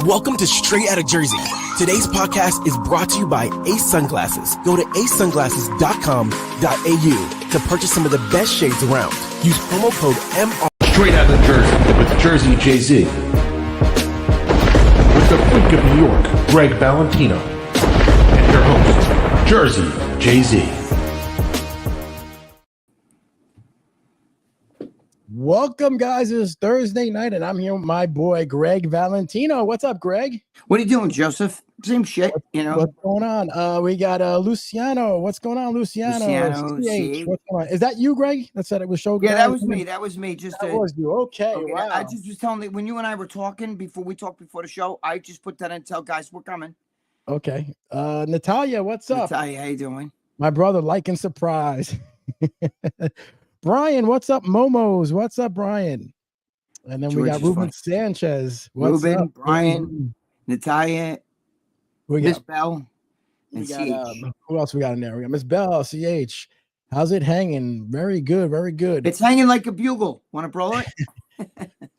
Welcome to Straight Outta Jersey. Today's podcast is brought to you by Ace Sunglasses. Go to acesunglasses.com.au to purchase some of the best shades around. Use promo code MR. Straight Outta Jersey with Jersey Jay-Z. With the freak of New York, Gregg Valentino. And your host, Jersey Jay-Z. Welcome, guys. It's Thursday night, and I'm here with my boy, Gregg Valentino. What's up, Greg? What are you doing, Joseph? Same shit, you know. What's going on? We got Luciano. What's going on, Luciano? CH. What's going on? Is that you, Greg? That said it was show. Yeah, that was me. That was me. Just that was you. Okay, wow. I just was telling you when you and I were talking before the show. I just put that in. Tell guys we're coming. Okay. Natalia, what's up? Natalia, how you doing? My brother, like and surprise. Brian, what's up? Momos, what's up, Brian? And then we got Ruben Sanchez. What's Ruben, up, Brian, Natalia, Miss Bell, and CH. Who else we got in there? We got Miss Bell, CH. How's it hanging? Very good, very good. It's hanging like a bugle. Want to blow it?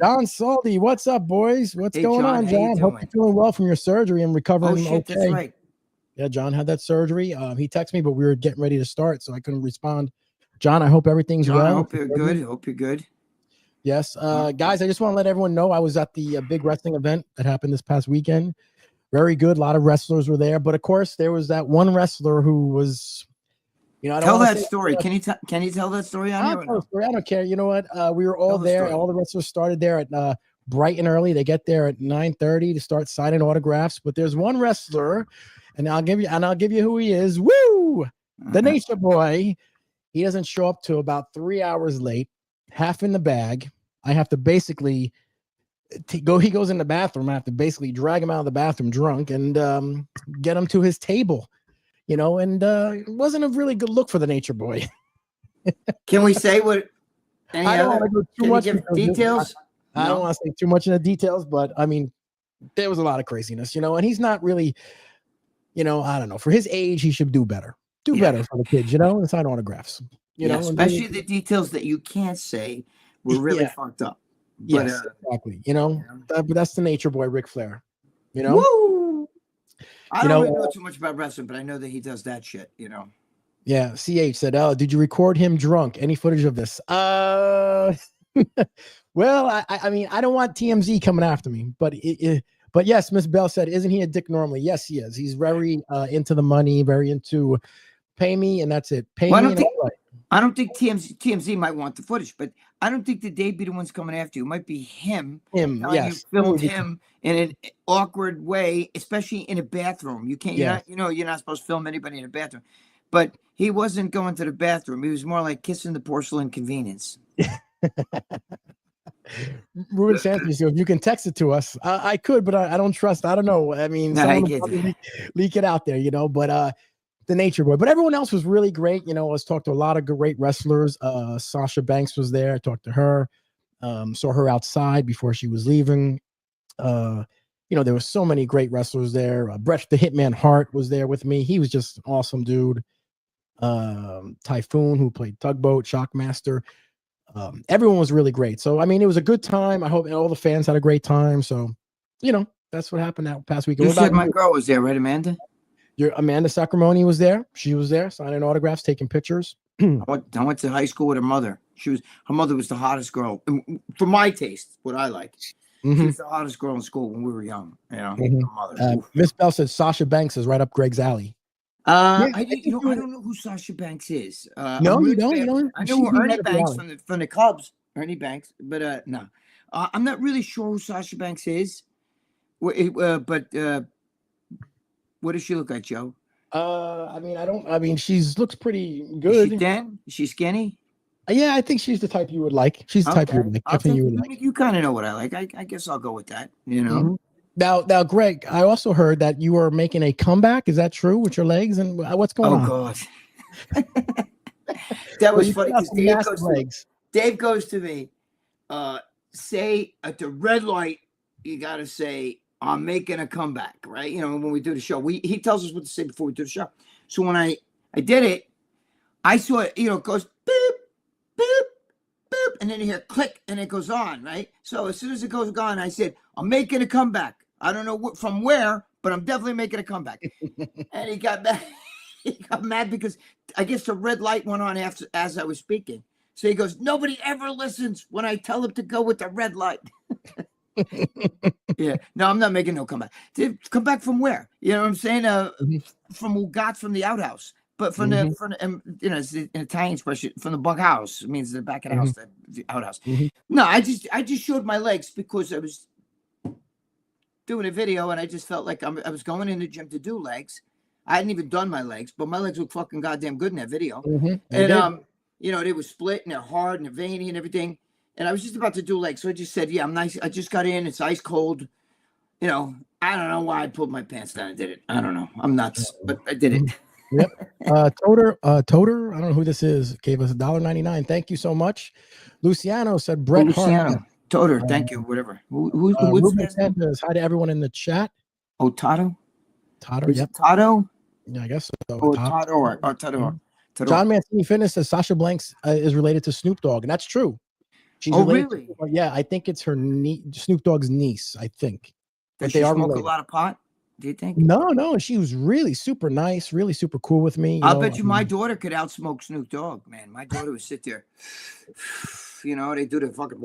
John Salty, what's up, boys? What's going on, John? Hope you're feeling well from your surgery and recovering. Oh, shit, that's right. Yeah, John had that surgery. He texted me, but we were getting ready to start, so I couldn't respond. John, I hope everything's well. I hope you're good. Hope you're good. Yes. Guys, I just want to let everyone know I was at the big wrestling event that happened this past weekend. Very good. A lot of wrestlers were there. But, of course, there was that one wrestler who was, I don't tell that story. Can you tell that story on here? I don't care. You know what? We were all there. All the wrestlers started there at bright and early. They get there at 9:30 to start signing autographs. But there's one wrestler, and I'll give you who he is. Woo! The Nature Boy. He doesn't show up till about 3 hours late, half in the bag. I have to basically go. He goes in the bathroom. I have to basically drag him out of the bathroom drunk and get him to his table, and it wasn't a really good look for the Nature Boy. Can we say what? I don't want to go too much give details. I don't want to say too much in the details, but I mean, there was a lot of craziness, and he's not really, I don't know. For his age, he should do better. Better for the kids, and sign autographs. Especially the details that you can't say were really fucked up. Yes, exactly. But that's the Nature Boy, Ric Flair. Woo! I don't really know too much about wrestling, but I know that he does that shit. Yeah. CH said, "Oh, did you record him drunk? Any footage of this?" Well, I mean, I don't want TMZ coming after me, but but yes, Miss Bell said, "Isn't he a dick normally?" Yes, he is. He's very into the money, very into pay me, and that's it. Pay me. I don't think TMZ might want the footage, but I don't think that they'd be the ones coming after you. It might be him. Yes. You filmed him in an awkward way, especially in a bathroom. You can't. You're not supposed to film anybody in a bathroom. But he wasn't going to the bathroom. He was more like kissing the porcelain convenience. Ruben Sanchez, if you can text it to us, I could, but I don't trust. I don't know. I mean, someone will probably leak it out there, But the Nature Boy, but everyone else was really great. I was talked to a lot of great wrestlers. Sasha Banks was there. I talked to her. Saw her outside before she was leaving. There were so many great wrestlers there. Bret the Hitman Hart was there with me. He was just an awesome dude. Typhoon, who played Tugboat, Shockmaster. Everyone was really great. So, I mean, it was a good time. I hope all the fans had a great time. So, that's what happened that past weekend. You said my girl was there, right, Amanda? Your Amanda Sacramone was there. She was there signing autographs, taking pictures. I went to high school with her mother. Her mother was the hottest girl for my taste, what I like. She was the hottest girl in school when we were young. Her mother. Miss Bell said Sasha Banks is right up Greg's alley. I don't know who Sasha Banks is. No, you don't. I know Ernie Banks from the Cubs. Ernie Banks, but no, I'm not really sure who Sasha Banks is. But what does she look like, Joe? She looks pretty good. Is she thin? Is she skinny? Yeah, I think she's the type you would like. She's the type you would like. You kind of know what I like. I guess I'll go with that. Now, Greg, I also heard that you are making a comeback. Is that true with your legs? And what's going on? Oh God, that was funny because Dave goes to me. Say at the red light, you got to say, I'm making a comeback, right? When we do the show, he tells us what to say before we do the show. So when I did it, I saw it, it goes beep, beep, beep, and then you hear click, and it goes on, right? So as soon as it goes on, I said, I'm making a comeback. I don't know from where, but I'm definitely making a comeback. And he got mad. He got mad because I guess the red light went on as I was speaking. So he goes, nobody ever listens when I tell him to go with the red light. Yeah. No, I'm not making no comeback. Come back from where? You know what I'm saying? From Ugat's from the outhouse. But from it's an Italian expression, from the bug house. It means the back of the house, the outhouse. No, I just showed my legs because I was doing a video and I just felt like I was going in the gym to do legs. I hadn't even done my legs, but my legs look fucking goddamn good in that video. And they were split and they're hard and they're veiny and everything. And I was just about to do legs, so I just said, "Yeah, I'm nice. I just got in. It's ice cold. I don't know why I pulled my pants down and did it. I don't know. I'm nuts, but I did it." Yep. Toter, I don't know who this is. Gave us $1.99. Thank you so much. Luciano said Bret Hart. Toter, thank you. Whatever. Who's says hi to everyone in the chat. Oh, Tato. Yep. Tato. Yeah, I guess so. Oh, Tato. Tato. John Mancini Fitness says Sasha Blanks is related to Snoop Dogg, and that's true. She's really? Yeah, I think it's her Snoop Dogg's niece. I think. Does she smoke a lot of pot? Do you think? No. She was really super nice, really super cool with me. I bet you my daughter could outsmoke Snoop Dogg, man. My daughter would sit there. They do the fucking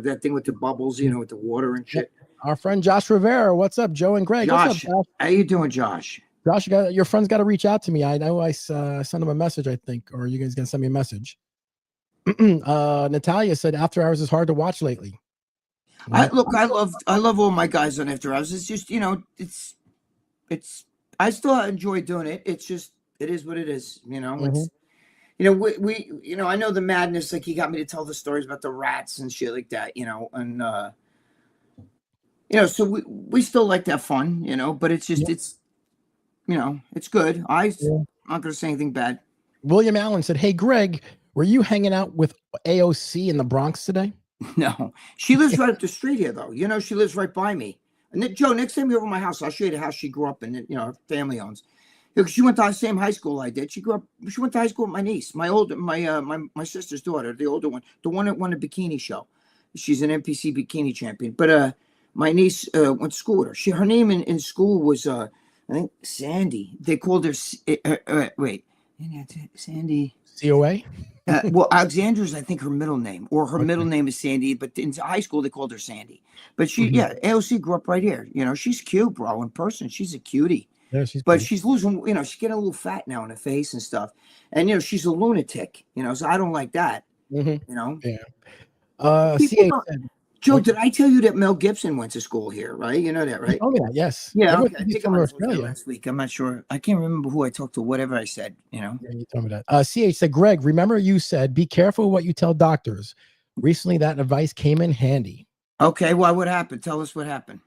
that thing with the bubbles, with the water and shit. Our friend Josh Rivera, what's up, Joe and Greg? Josh, what's up, Josh? How you doing, Josh? Josh, your friend's got to reach out to me. I know I sent him a message, I think, or you guys gonna send me a message. Natalia said After Hours is hard to watch lately. I love all my guys on After Hours. It's just it's I still enjoy doing it. It's just it is what it is. It's we I know the madness. Like he got me to tell the stories about the rats and shit like that. And so we still like to have fun. But it's just it's good. I'm not gonna say anything bad. William Allen said, "Hey Greg, were you hanging out with AOC in the Bronx today?" No, she lives right up the street here, though. She lives right by me. And Joe, next time you're over my house, I'll show you the house she grew up in. Her family owns. She went to the same high school I did. She went to high school with my niece, my sister's daughter, the older one, the one that won the bikini show. She's an NPC bikini champion. But my niece went to school with her. Her name in school was I think Sandy. They called her Sandy. COA. Well, Alexandra's, I think, her middle name, or her middle name is Sandy, but in high school they called her Sandy. But she, AOC grew up right here. She's cute, bro. In person, she's a cutie. Yeah, she's losing. She's getting a little fat now in her face and stuff. And she's a lunatic. So I don't like that. Yeah. Joe, did I tell you that Mel Gibson went to school here? Right? You know that, right? Oh yeah, yes. Yeah. Okay. I think I was there last week. I'm not sure. I can't remember who I talked to. Whatever I said. Yeah, you told me that. CH said, Greg, remember you said be careful what you tell doctors. Recently, that advice came in handy. Okay. Well, what happened? Tell us what happened.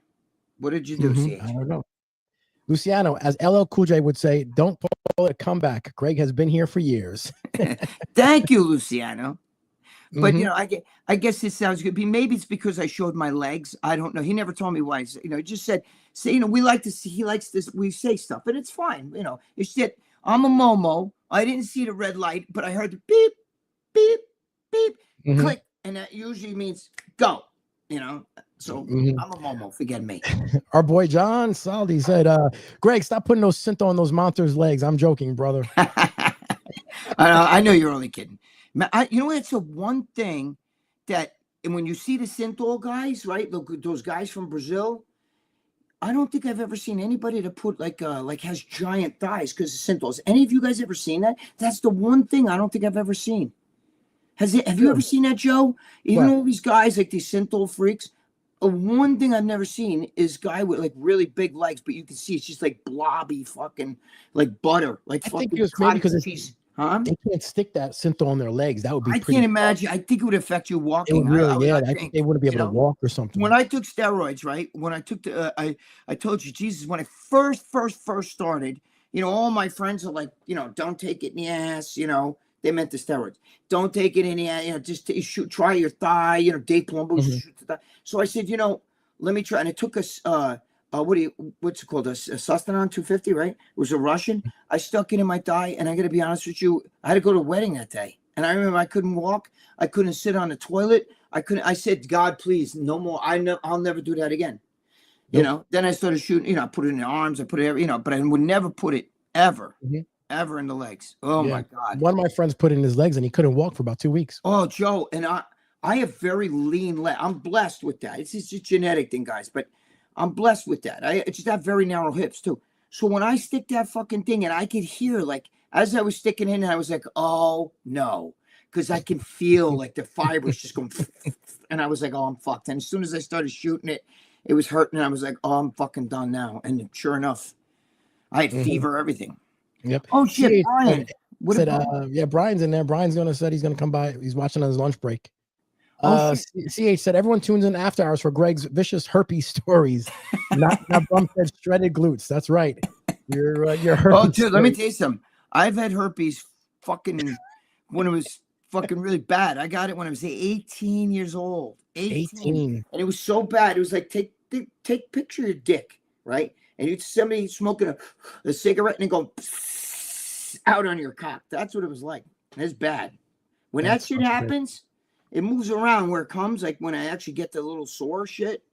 What did you do, CH? I don't know. Luciano, as LL Cool J would say, don't call it a comeback. Greg has been here for years. Thank you, Luciano. But I guess it sounds good. Maybe it's because I showed my legs. I don't know. He never told me why. He just said, we like to see. He likes this. We say stuff, but it's fine. It's that I'm a Momo. I didn't see the red light, but I heard the beep, beep, beep, click, and that usually means go. So I'm a Momo. Forget me. Our boy John Saldi said, Greg, stop putting those scent on those monsters' legs. I'm joking, brother. I know you're only kidding. It's the one thing that, and when you see the Synthol guys, right? Those guys from Brazil, I don't think I've ever seen anybody that put like has giant thighs because of Synthols. Any of you guys ever seen that? That's the one thing I don't think I've ever seen. Have you ever seen that, Joe? Even all these guys, like these Synthol freaks, one thing I've never seen is guy with like really big legs, but you can see it's just like blobby fucking like butter, like fucking cottage cheese. Huh? They can't stick that synthol on their legs. That would be. I can't imagine. I think it would affect you walking. It would really, I think they wouldn't be able to walk or something. When I took steroids, right? When I took I told you, Jesus, when I first started, all my friends are like, don't take it in the ass. They meant the steroids. Don't take it in the ass. Just try your thigh. Dave Palumbo shoot the thigh. So I said, let me try. And it took us. What's it called? A Sustanon 250, right? It was a Russian. I stuck it in my thigh, and I got to be honest with you, I had to go to a wedding that day. And I remember I couldn't walk. I couldn't sit on the toilet. I said, God, please, no more. I'll never do that again. You know, then I started shooting, you know, I put it in the arms, I put it, you know, but I would never put it ever in the legs. Oh my God. One of my friends put it in his legs and he couldn't walk for about 2 weeks. Oh, Joe. And I have very lean legs. I'm blessed with that. It's just a genetic thing, guys, but I'm blessed with that. I just have very narrow hips too. So when I stick that fucking thing and I could hear, like, as I was sticking in, I was like, oh no. Because I can feel like the fibers just going, and I was like, oh, I'm fucked. And as soon as I started shooting it, it was hurting. And I was like, oh, I'm fucking done now. And sure enough, I had fever, everything. Yep. Oh shit, Brian. Brian's in there. Brian's said he's gonna come by. He's watching on his lunch break. CH said everyone tunes in after hours for Gregg's vicious herpes stories. not bump said shredded glutes. That's right. Your herpes. Oh, dude, let me tell you something. I've had herpes fucking when it was fucking really bad. I got it when I was 18 years old. 18. And it was so bad. It was like take picture of your dick, right? And you'd somebody smoking a cigarette and go out on your cock. That's what it was like. It's bad. When that shit happens, it moves around where it comes. Like when I actually get the little sore shit,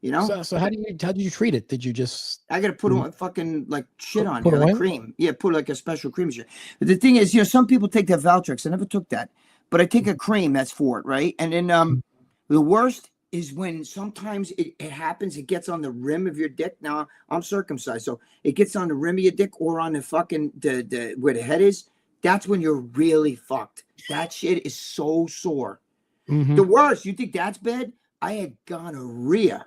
you know. So how did you treat it? Did you just? I got to put on fucking like shit on here, like cream. Yeah, put like a special cream shit. But the thing is, you know, some people take that Valtrex. I never took that, but I take a cream that's for it, right? And then the worst is when sometimes it happens. It gets on the rim of your dick. Now I'm circumcised, so it gets on the rim of your dick or on the fucking the where the head is. That's when you're really fucked. That shit is so sore. The worst. You think that's bad? I had gonorrhea.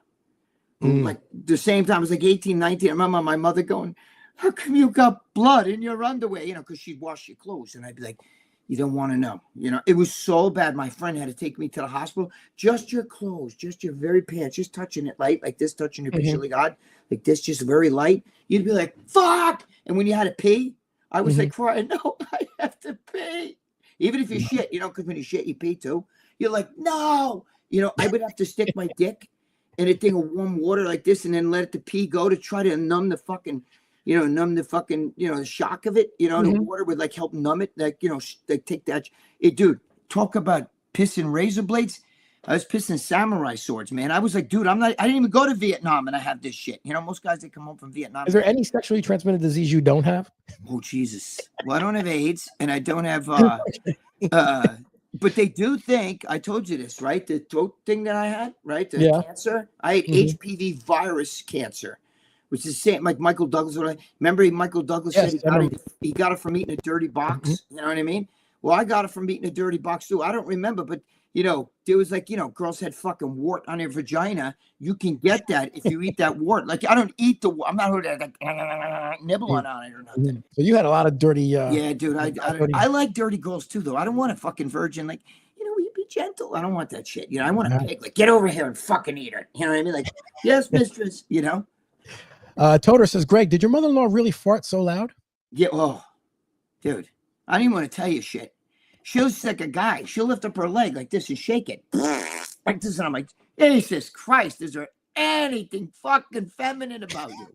Like the same time. I was like 18, 19. I remember my mother going, how come you got blood in your underwear? You know, because she'd wash your clothes. And I'd be like, you don't want to know. You know, it was so bad. My friend had to take me to the hospital. Just your clothes, just your very pants, just touching it light, like this, touching your picture like God, like this, just very light. You'd be like, fuck. And when you had to pee, I was like crying, no, I have to pee. Even if you shit, you know, because when you shit, you pee too. You're like, no. You know, I would have to stick my dick in a thing of warm water like this and then let the pee go to try to numb the fucking, you know, the shock of it. You know, the water would like help numb it. Like, you know, like take that. Dude, talk about pissing razor blades. I was pissing samurai swords, man. I was like, dude, I didn't even go to Vietnam and I have this shit. You know, most guys that come home from Vietnam. Is there any sexually transmitted disease you don't have? Oh, Jesus. Well, I don't have AIDS and I don't have, but they do think, I told you this, right? The throat thing that I had, right? The cancer. I had HPV virus cancer, which is the same like Michael Douglas. Remember Michael Douglas said he got it from eating a dirty box. You know what I mean? Well, I got it from eating a dirty box too. I don't remember, but you know, there was like, you know, girls had fucking wart on their vagina. You can get that if you eat that wart. Like I don't eat the wart. I'm not like nibbling on it or nothing. So you had a lot of dirty. Yeah, dude. I like dirty girls too, though. I don't want a fucking virgin. Like, you know, you be gentle. I don't want that shit. You know, I want a pig. Like, get over here and fucking eat her. You know what I mean? Like, yes, mistress. You know. Toter says, Greg, did your mother-in-law really fart so loud? Yeah. Oh, dude, I don't even want to tell you shit. She'll just like a guy. She'll lift up her leg like this and shake it. Like this. And I'm like, Jesus Christ, is there anything fucking feminine about you?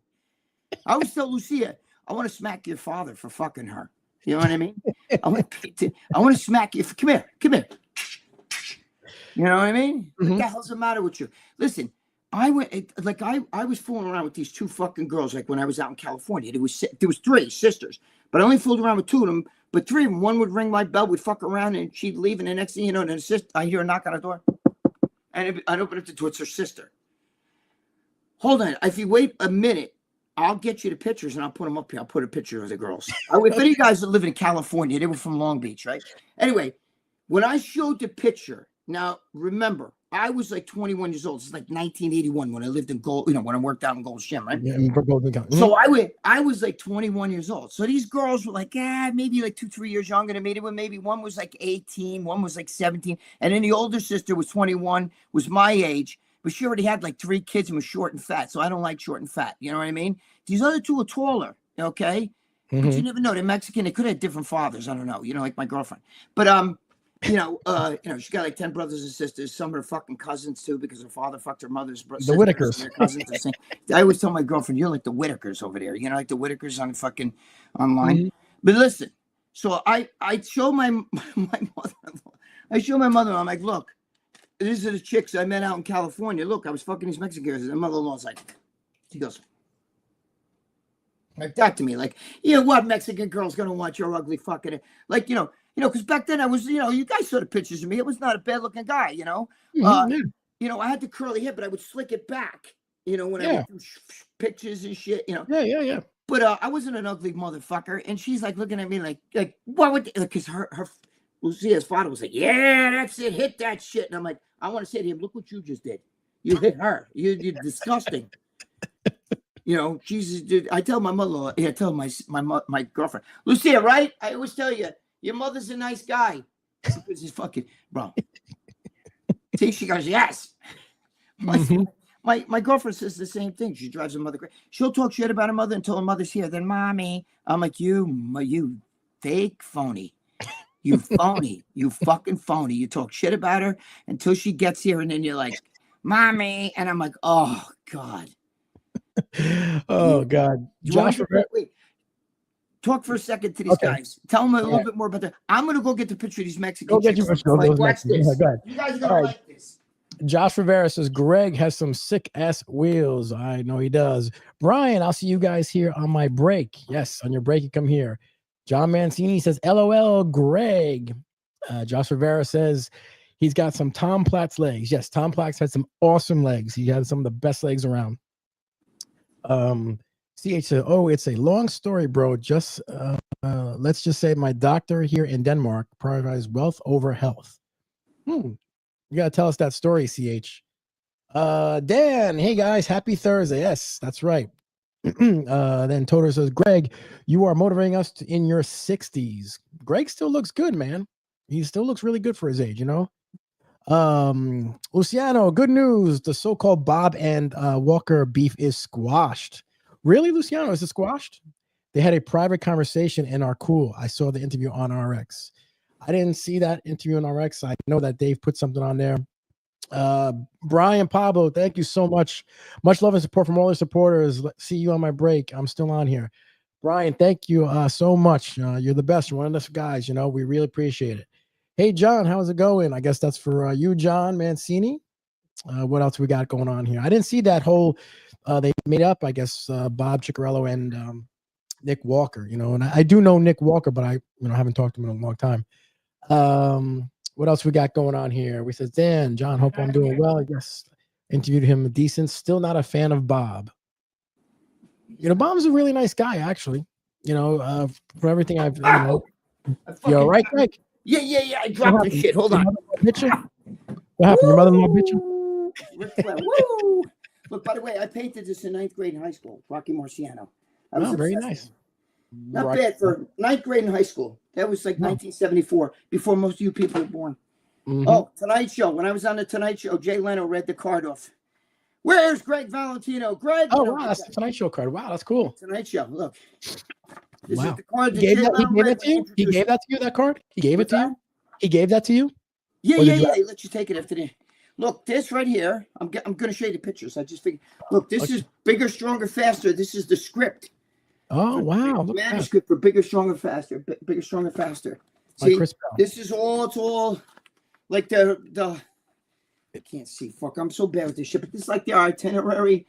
I always tell Lucia, I want to smack your father for fucking her. You know what I mean? I want to smack you. Come here. You know what I mean? What the hell's the matter with you? Listen, I was fooling around with these two fucking girls like when I was out in California. There was three sisters, but I only fooled around with two of them. But three of them, one would ring my bell, we'd fuck around, and she'd leave. And the next thing you know, I hear a knock on the door. And I'd open up the door. It's her sister. Hold on. If you wait a minute, I'll get you the pictures, and I'll put them up here. I'll put a picture of the girls. If any of you guys that live in California, they were from Long Beach, right? Anyway, when I showed the picture, now remember, I was like 21 years old. It's like 1981 when I lived in Gold, you know, when I worked out in Gold's Gym, right? Yeah, so I was like 21 years old. So these girls were like, maybe like 2-3 years younger than me. Maybe one was like 18, one was like 17. And then the older sister was 21, was my age, but she already had like 3 kids and was short and fat. So I don't like short and fat. You know what I mean? These other two are taller, okay? But you never know. They're Mexican. They could have different fathers. I don't know. You know, like my girlfriend. But you know, she's got like 10 brothers and sisters. Some are fucking cousins too, because her father fucked her mother's brothers. The Whitakers. Their cousins. I always tell my girlfriend, you're like the Whitakers over there. You know, like the Whitakers on fucking online. But listen, so I show my mother-in-law. I show my mother-in-law. I'm like, look, these are the chicks I met out in California. Look, I was fucking these Mexicans. And my mother-in-law's like, She goes like that to me, like, you know what, Mexican girl's gonna want your ugly fucking, like, because back then I was, you guys saw the pictures of me. It was not a bad looking guy, I had the curly hair, but I would slick it back, when I would do pictures and shit, Yeah. But I wasn't an ugly motherfucker, and she's like looking at me like what would, because her Lucia's father was like, yeah, that's it, hit that shit, and I'm like, I want to say to him, look what you just did. You hit her. You're disgusting. Jesus, dude. I tell my mother, I tell my girlfriend, Lucia, right? I always tell you, your mother's a nice guy. Because he's fucking, bro. See, she goes, yes. My girlfriend says the same thing. She drives her mother crazy. She'll talk shit about her mother until her mother's here. Then, mommy, I'm like, you fake phony. You phony. You fucking phony. You talk shit about her until she gets here, and then you're like, mommy. And I'm like, oh, God. Oh, God. Josh, wait. Talk for a second to these guys. Tell them a little bit more about that. I'm going to go get the picture of these Mexican chicks. Watch this. You guys are going to like this. Josh Rivera says, Greg has some sick-ass wheels. I know he does. Brian, I'll see you guys here on my break. Yes, on your break, you come here. John Mancini says, LOL, Greg. Josh Rivera says he's got some Tom Platz legs. Yes, Tom Platz had some awesome legs. He had some of the best legs around. CH said, oh, it's a long story, bro. Just let's just say my doctor here in Denmark prioritizes wealth over health. You gotta tell us that story, CH. Dan, hey guys, happy Thursday. Yes, that's right. Then Toto says, Greg, you are motivating us in your 60s. Greg still looks good, man. He still looks really good for his age, Luciano, good news. The so-called Bob and Walker beef is squashed. Really, Luciano? Is it squashed? They had a private conversation and are cool. I saw the interview on RX. I didn't see that interview on RX. I know that Dave put something on there. Brian Pablo, thank you so much. Much love and support from all the supporters. See you on my break. I'm still on here. Brian, thank you so much. You're the best. You're one of us guys. We really appreciate it. Hey, John, how's it going? I guess that's for you, John Mancini. What else we got going on here? I didn't see that whole they made up, I guess, Bob Ciccarello and Nick Walker, and I do know Nick Walker, but I haven't talked to him in a long time. What else we got going on here? We said, Dan, John, hope I'm doing well. I guess interviewed him decent. Still not a fan of Bob. Bob's a really nice guy, actually. For everything I've, you're right, Greg. Yeah. I dropped the shit. Hold on. What happened? Your mother-in-law bitch you? Woo! Look, by the way, I painted this in 9th grade in high school. Rocky Marciano. Very nice. Not bad for 9th grade in high school. That was like 1974, before most of you people were born. Oh, Tonight Show. When I was on the Tonight Show, Jay Leno read the card off. Where's Gregg Valentino? Greg. Oh, wow, that's the Tonight Show card. Wow, that's cool. Tonight Show. Look. This is the card he gave that to you? He gave that to you, that card? He gave it to you? He gave that to you? Yeah. He let you take it after the. Look, this right here. I'm going to show you the pictures. I just figured. Look, this is Bigger, Stronger, Faster. This is the script. Oh, wow. Manuscript for Bigger, Stronger, Faster. Bigger, Stronger, Faster. See, this is all, it's all like the I can't see. Fuck, I'm so bad with this shit. But this is like the itinerary,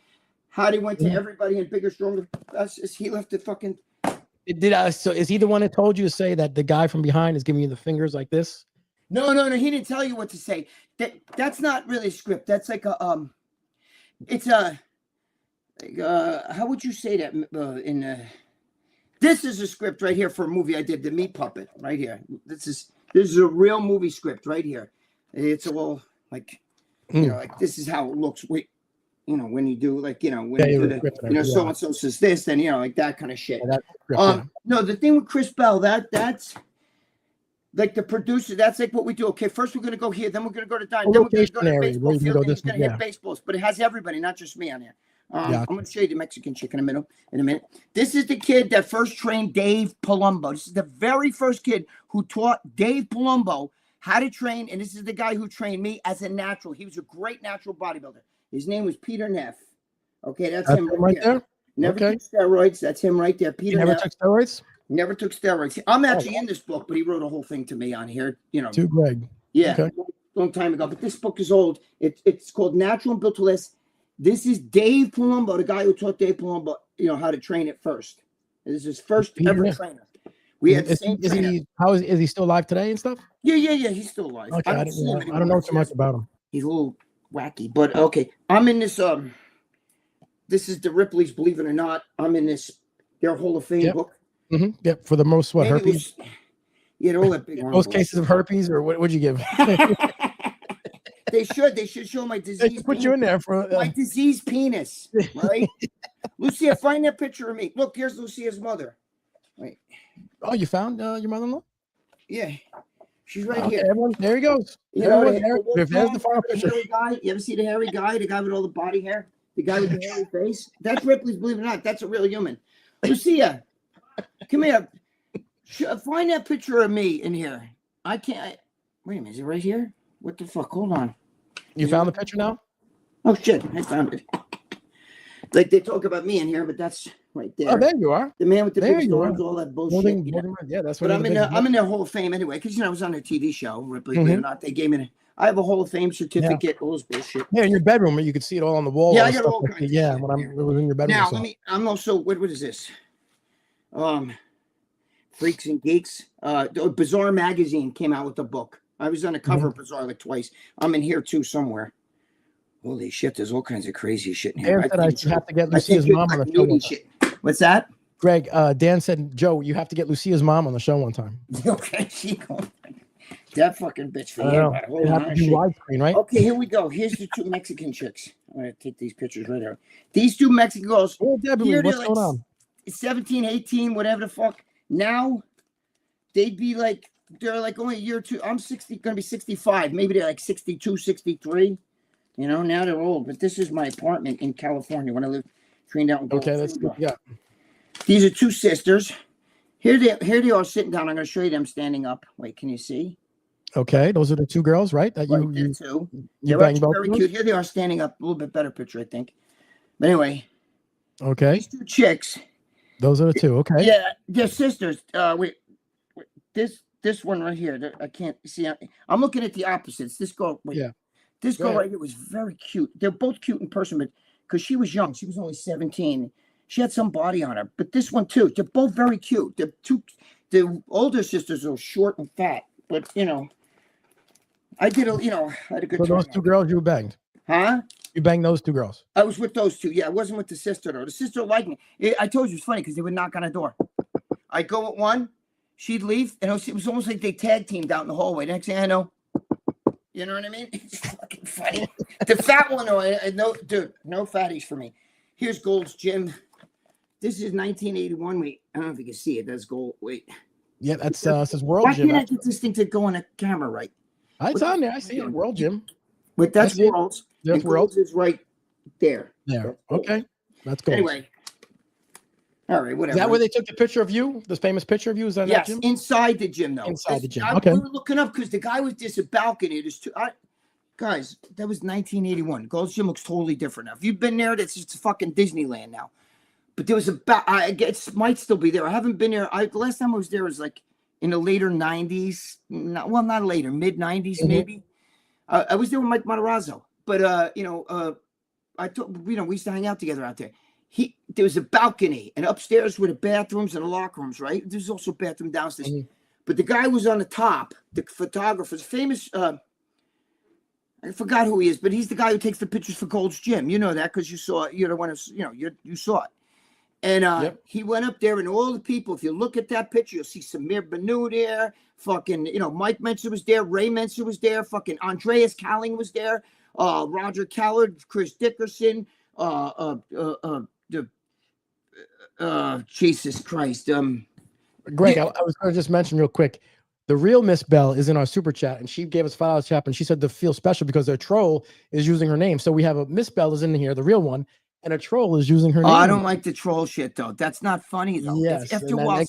how they went to everybody in Bigger, Stronger. He left the fucking. So is he the one that told you to say that the guy from behind is giving you the fingers like this? No. He didn't tell you what to say. That's not really a script. That's like a it's a. How would you say that this is a script right here for a movie I did, The Meat Puppet, right here. This is a real movie script right here. It's all like, like this is how it looks. When you do when you do the, so and so says this, then like that kind of shit. No, the thing with Chris Bell, that's like the producer. That's like what we do. Okay, first we're gonna go here, then we're gonna go to dine, then we're gonna go to baseball field, then he's gonna hit baseballs. But it has everybody, not just me on here. I'm going to show you the Mexican chick in a minute. This is the kid that first trained Dave Palumbo. This is the very first kid who taught Dave Palumbo how to train, and this is the guy who trained me as a natural. He was a great natural bodybuilder. His name was Peter Neff. Okay, that's him right there. Never took steroids. That's him right there. Peter Never took steroids? Never took steroids. I'm actually in this book, but he wrote a whole thing to me on here. To Greg. Yeah, long time ago. But this book is old. It's called Natural and Built to Last. This is Dave Palumbo, the guy who taught Dave Palumbo, how to train it first. This is his first ever trainer. We had the same trainer. Is he still alive today and stuff? Yeah. He's still alive. Okay, I don't know too much about him. He's a little wacky, but okay. I'm in this. This is the Ripley's, believe it or not. I'm in their Hall of Fame book. Mm-hmm. Yep, for the most herpes. They're all that big. Most cases of herpes, or what would you give? They should show my disease. They put you in there for my diseased penis, right? Lucia, find that picture of me. Look, here's Lucia's mother. Wait. Oh, you found your mother-in-law? Yeah, she's right here. Everyone, there he goes. There's the final picture. Guy. You ever see the hairy guy? The guy with all the body hair? The guy with the hairy face? That's Ripley's, believe it or not. That's a real human. Lucia, come here. Find that picture of me in here. I can't. Wait a minute. Is it right here? What the fuck? Hold on. You found the picture now? Oh, shit. I found it. Like they talk about me in here, but that's right there. Oh, there you are. The man with the big arms, all that bullshit. Yeah, that's what. But I'm in their Hall of Fame anyway, because I was on their TV show, Ripley. Believe it or not, they gave me. I have a Hall of Fame certificate. All this bullshit. Yeah, in your bedroom, you could see it all on the wall. Yeah, I got all kinds. Yeah, when it was in your bedroom. Now, I'm also. What is this? Freaks and Geeks. Bizarre Magazine came out with a book. I was on the cover of Bizarre like twice. I'm in here too somewhere. Holy shit, there's all kinds of crazy shit in here. Dan said I have to get Lucia's mom on the show. What's that? Greg, Dan said, Joe, you have to get Lucia's mom on the show one time. Okay, that fucking bitch for you. You have to do widescreen, right? Okay, here we go. Here's the two Mexican chicks. I'm going to take these pictures right here. These two Mexican girls. Oh, Debbie, what's going on? 17, 18, whatever the fuck. Now, they'd be like, they're like only a year or two. I'm going to be 65. Maybe they're like 62, 63. Now they're old, but this is my apartment in California when I lived trained out in Gold. Okay, that's good. Yeah. These are two sisters. Here they are sitting down. I'm going to show you them standing up. Wait, can you see? Okay, those are the two girls, right? That you two. They're very cute. Here they are standing up. A little bit better picture, I think. But anyway. Okay. These two chicks. Those are the two. Okay. Yeah, they're sisters. Wait. This one right here. I can't see. I'm looking at the opposites. This girl. Wait. Yeah. This girl right here was very cute. They're both cute in person, but because she was young, she was only 17. She had some body on her. But this one too, they're both very cute. The older sisters are short and fat, but I had a good time. So those two girls you banged? Huh? You banged those two girls? I was with those two. Yeah, I wasn't with the sister though. The sister liked me. I told you it's funny because they would knock on the door. I'd go with one, she'd leave, and it was almost like they tag teamed out in the hallway. Next thing I know. You know what I mean? It's fucking funny. The fat one, no, dude, no fatties for me. Here's Gold's Gym. This is 1981. Wait, I don't know if you can see it. That's Gold. Wait. Yeah, that's says World Why Gym. Why can't I get this thing to go on a camera right? It's on there. I see it. World Gym. But that's World's. That's World's. Is right there. There. Okay. That's good. Anyway. All right, whatever. Is that where they took the picture of you? This famous picture of you? Is that yes, that gym? Inside the gym, though. Inside the gym. Okay. We were looking up because the guy was just a balcony. There's two. Guys, that was 1981. Gold's Gym looks totally different now. If you've been there, that's just fucking Disneyland now. But there was I guess might still be there. I haven't been there. The last time I was there was like in the later 90s. Not later, mid 90s maybe. I was there with Mike Matarazzo. But I told we used to hang out together out there. There was a balcony, and upstairs were the bathrooms and the locker rooms, right? There's also a bathroom downstairs. Mm-hmm. But the guy was on the top, the photographer's famous, I forgot who he is, but he's the guy who takes the pictures for Gold's Gym. You know that because you saw it. You're the one who, you saw it. And he went up there, and all the people, if you look at that picture, you'll see Samir Banu there, fucking, Mike Mensa was there, Ray Mensa was there, fucking Andreas Calling was there, Roger Callard, Chris Dickerson, Jesus Christ. Greg, I was going to just mention real quick. The real Miss Bell is in our super chat, and she gave us $5 chat, and she said to feel special because their troll is using her name. So we have a Miss Bell is in here, the real one, and a troll is using her name. I don't like the troll shit though. That's not funny though. Yes. After a while,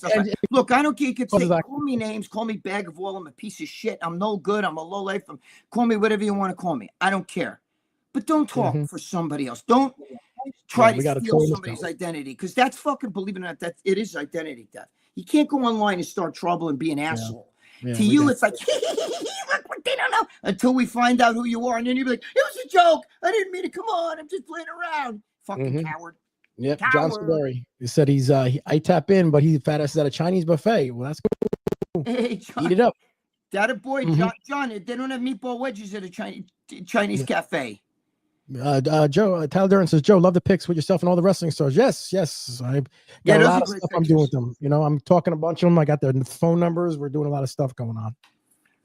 look, I don't care. You could say, call me names, call me bag of oil. I'm a piece of shit. I'm no good. I'm a low life. Call me whatever you want to call me. I don't care. But don't talk for somebody else. Don't try to steal somebody's identity because that's fucking, believe it or not, it is identity theft. You can't go online and start trouble and be an asshole. Yeah, to you, it's like, look what They don't know until we find out who you are. And then you'll be like, it was a joke. I didn't mean to. Come on. I'm just playing around. Fucking coward. Yep. Coward. John Spaghetti. He said I tap in, but he's fat ass at a Chinese buffet. Well, that's cool. Hey, John, Eat it up. That a boy, John. They don't have meatball wedges at a Chinese cafe. Joe, Tyler Durden says, Joe, love the pics with yourself and all the wrestling stars. Yes. I got a lot of stuff I'm doing with them. You know, I'm talking a bunch of them. I got their phone numbers. We're doing a lot of stuff going on.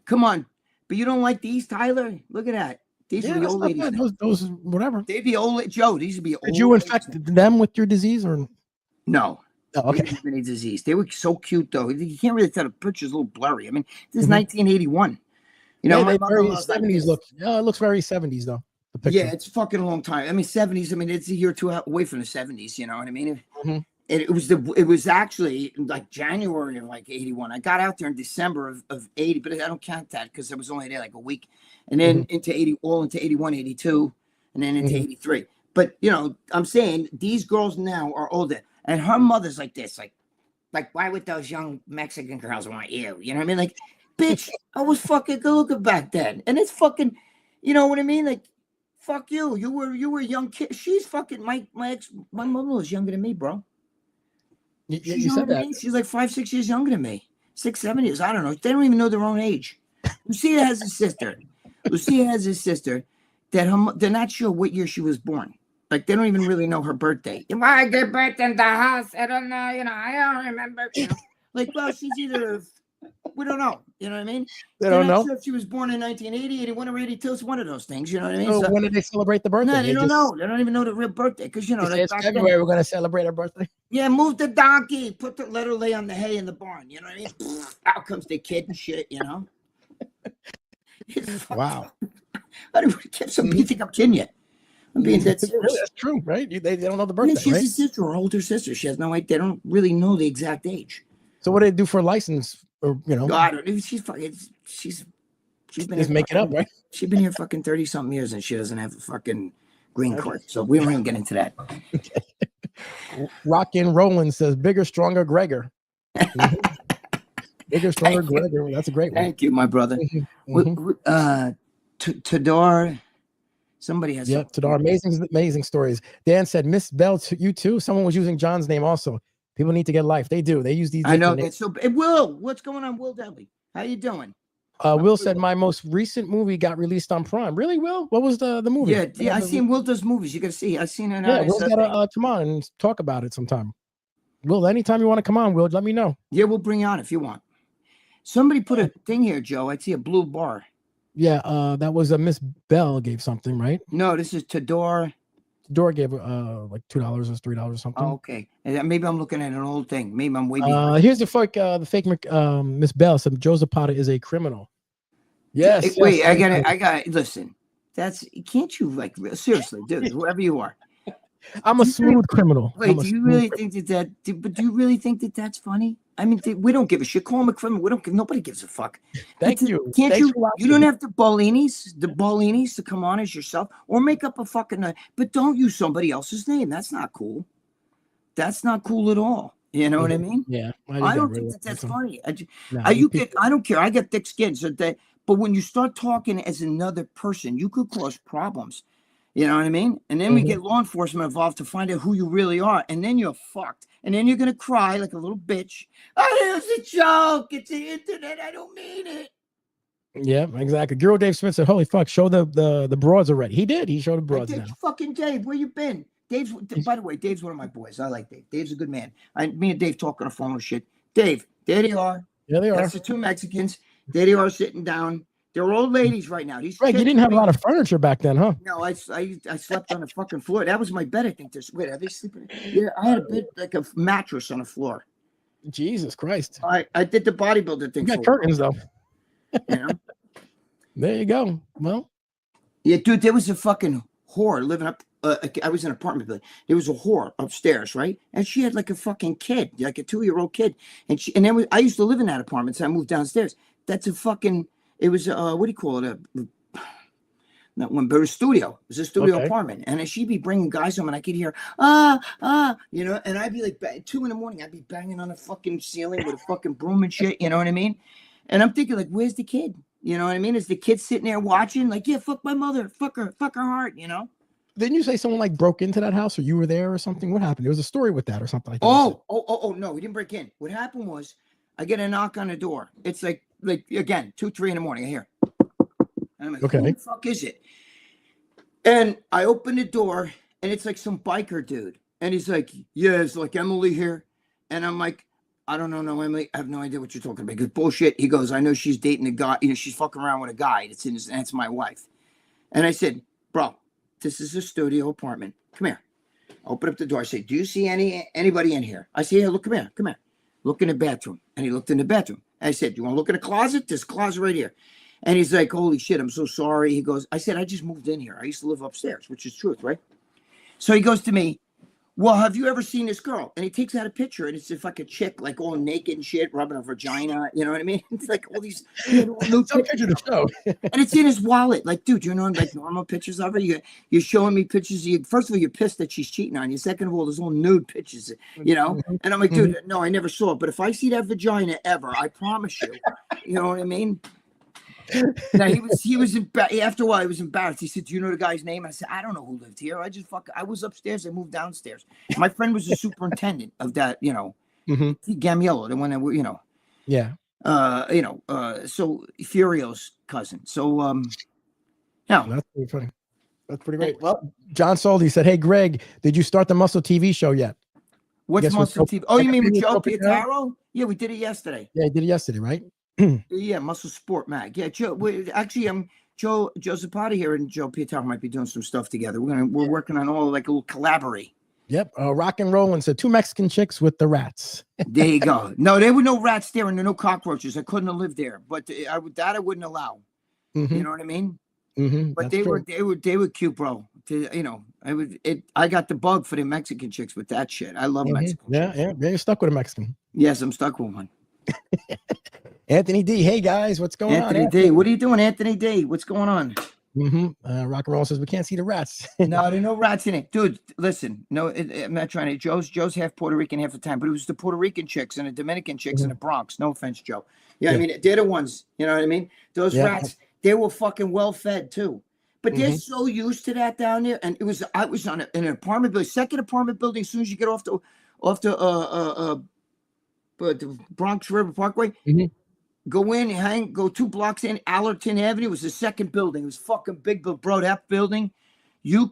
Come on. But you don't like these, Tyler? Look at that. These are the old ladies. Those, whatever. They'd be old. Joe, these would be old. Did you infect them with your disease or? No. Oh, okay. Any disease. They were so cute, though. You can't really tell the picture's a little blurry. I mean, this is 1981. You know, they very 70s look. Yeah, it looks very 70s, though. Yeah, it's fucking a long time. I mean, 70s. I mean, it's a year or two away from the 70s. You know what I mean? It was actually like January of like 81. I got out there in December of 80, but I don't count that because I was only there like a week, and then into 81, 82, and then into 83. But you know, I'm saying these girls now are older, and her mother's like this, like why would those young Mexican girls want you? You know what I mean? Like, bitch, I was fucking good looking back then, and it's fucking, you know what I mean? Like, fuck you. You were a young kid. She's fucking my mother was younger than me, bro. You said that. She's like 5-6 years younger than me. 6-7 years. I don't know. They don't even know their own age. Lucia has a sister. That they're not sure what year she was born. Like, they don't even really know her birthday. If I get birth in the house, I don't know. You know, I don't remember. You know? Like, well, she's either. We don't know. You know what I mean? They don't know. Sure if she was born in 1980, 81, or 82. It's one of those things. You know what I mean? So when did they celebrate the birthday? No, they don't know. They don't even know the real birthday because you know. It's February. We're gonna celebrate her birthday. Yeah, move the donkey. Let her lay on the hay in the barn. You know what I mean? Out comes the kid and shit. You know. Wow. I don't you think I'm kidding you? I'm being dead serious. That's true, right? They don't know the birthday. Yeah, she's right? a sister, her older sister. She has no idea. They don't really know the exact age. So what do they do for a license? Or you know, I don't know. She's been just make it up, right? She's been here fucking 30-something years and she doesn't have a fucking green card. So we won't even get into that. Rockin' Roland says bigger, stronger Gregor. Bigger, stronger Gregor. That's a great one. Thank you, my brother. Tadar. Somebody has. Yep, Tadar. Amazing stories. Dan said, Miss Bell, you too. Someone was using John's name also. People need to get life. They do. They use these. I know. So, Will, what's going on, Will Dudley? How you doing? Will said my most recent movie got released on Prime. Really, Will? What was the movie? Yeah. I seen Will does movies. You gotta see. I seen it. Yeah, Will's gotta come on and talk about it sometime. Will, anytime you want to come on, Will, let me know. Yeah, we'll bring you on if you want. Somebody put a thing here, Joe. I see a blue bar. Yeah, that was a Miss Bell gave something, right? No, this is Tador. Tador gave like $2 or $3 or something. Oh, okay. And maybe I'm looking at an old thing. Maybe I'm way behind. Here's the fake Miss Bell said Joe Zapata is a criminal. Yes. Wait, I got it. Listen, can't you like seriously, dude, whoever you are. I'm a smooth criminal. Wait, do you really think but do you really think that that's funny? I mean, we don't give a shit. Call him a criminal. Nobody gives a fuck. Thank you. Can't you? You don't have the Bollinis to come on as yourself or make up a fucking. But don't use somebody else's name. That's not cool. That's not cool at all. You know what I mean? Yeah. I don't think that's funny. I don't care. I get thick skin. But when you start talking as another person, you could cause problems. You know what I mean? And then we get law enforcement involved to find out who you really are. And then you're fucked. And then you're going to cry like a little bitch. Oh, it was a joke. It's the internet. I don't mean it. Yeah, exactly. Girl Dave Smith said, holy fuck, show the broads already. He did. He showed the broads now. Fucking Dave, where you been? By the way, Dave's one of my boys. I like Dave. Dave's a good man. Me and Dave talk on the phone and shit. Dave, there they are. Yeah, they are. That's the two Mexicans. There they are sitting down. They're old ladies right now. Greg, you didn't have a lot of furniture back then, huh? No, I slept on the fucking floor. That was my bed, I think. Wait, are they sleeping? Yeah, I had a bed, like a mattress on the floor. Jesus Christ. I did the bodybuilder thing. You got curtains, though. You know? There you go. Well. Yeah, dude, there was a fucking whore living up. I was in an apartment building. There was a whore upstairs, right? And she had like a fucking kid, like a 2-year-old kid. And then I used to live in that apartment, so I moved downstairs. That's a fucking... It was what do you call it? Not one, but it was a studio. It was a studio apartment, and she'd be bringing guys home, and I could hear you know, and I'd be like 2 a.m. I'd be banging on the fucking ceiling with a fucking broom and shit. You know what I mean? And I'm thinking like, where's the kid? You know what I mean? Is the kid sitting there watching, like, yeah, fuck my mother, fuck her heart, you know? Didn't you say someone like broke into that house, or you were there or something? What happened? There was a story with that or something like that. Oh, no, we didn't break in. What happened was I get a knock on the door. It's like again, 2, 3 in the morning. I hear. And I'm like, Okay. who the fuck is it? And I open the door and it's like some biker dude. And he's like, yeah, it's like Emily here. And I'm like, I don't know, no, Emily. I have no idea what you're talking about. He goes, bullshit. He goes, I know she's dating a guy. You know, she's fucking around with a guy. That's my wife. And I said, bro, this is a studio apartment. Come here. Open up the door. I say, do you see anybody in here? I say, yeah, look, come here. Look in the bathroom. And he looked in the bathroom. I said, you want to look in the closet? There's a closet right here. And he's like, holy shit, I'm so sorry. He goes, I said, I just moved in here. I used to live upstairs, which is truth, right? So he goes to me, well, have you ever seen this girl? And he takes out a picture, and it's just like a chick, like all naked and shit, rubbing her vagina. You know what I mean? It's like all these new pictures to show. And it's in his wallet. Like, dude, you know, like normal pictures of her. You're showing me pictures. First of all, you're pissed that she's cheating on you. Second of all, there's all nude pictures, you know? And I'm like, dude, no, I never saw it. But if I see that vagina ever, I promise you, you know what I mean? Now he was after a while he was embarrassed. He said, do you know the guy's name? I said, I don't know who lived here. I was upstairs. I moved downstairs. My friend was the superintendent of that, you know, Gamiello, the one that you know. Yeah. So Furio's cousin. So no. That's pretty funny. That's pretty great. Well, John Soldi said, hey Greg, did you start the Muscle TV show yet? What's Muscle TV? Oh, you mean with Joe Pietaro? Yeah, we did it yesterday. Yeah, I did it yesterday, right? Yeah, Muscle Sport Mag. Yeah, Joe. Joe Zapata here and Joe Pietaro might be doing some stuff together. We're working on all like a little collaborate. Yep. Rock and roll and said 2 Mexican chicks with the rats. There you go. No, there were no rats there and there were no cockroaches. I couldn't have lived there, but I wouldn't allow. You know what I mean? But they were cute, bro. You know, I got the bug for the Mexican chicks with that shit. I love Mexican. Yeah, you're stuck with a Mexican. Yes, I'm stuck with one. Anthony D. Hey guys, what's going on? Anthony D. What are you doing, Anthony D? What's going on? Rock and roll says we can't see the rats. No, there are no rats in it, dude. Listen, no, I'm not trying to. Joe's half Puerto Rican, half the time, but it was the Puerto Rican chicks and the Dominican chicks in the Bronx. No offense, Joe. Yeah, I mean they're the ones. You know what I mean? Those rats, they were fucking well fed too. But they're so used to that down there. And I was on an apartment building, second apartment building. As soon as you get off the Bronx River Parkway. Go in, go 2 blocks in. Allerton Avenue was the second building. It was fucking big, but bro, that building, you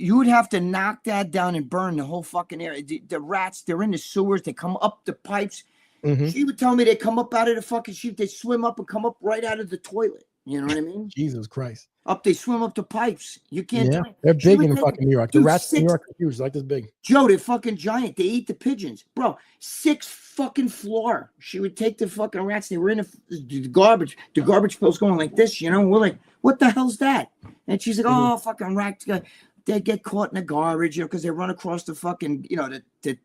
would have to knock that down and burn the whole fucking area. The rats, they're in the sewers. They come up the pipes. She would tell me they come up out of the fucking sheet. They swim up and come up right out of the toilet. You know what I mean? Jesus Christ. They swim up the pipes. You can't. Yeah, they're big in fucking New York. The rats in New York are huge, like this big. Joe, they're fucking giant. They eat the pigeons, bro. 6 fucking floor. She would take the fucking rats. They were in the garbage. The garbage bill's going like this, you know. We're like, what the hell's that? And she's like, oh, fucking rats. They get caught in the garbage, you know, because they run across the fucking, you know, the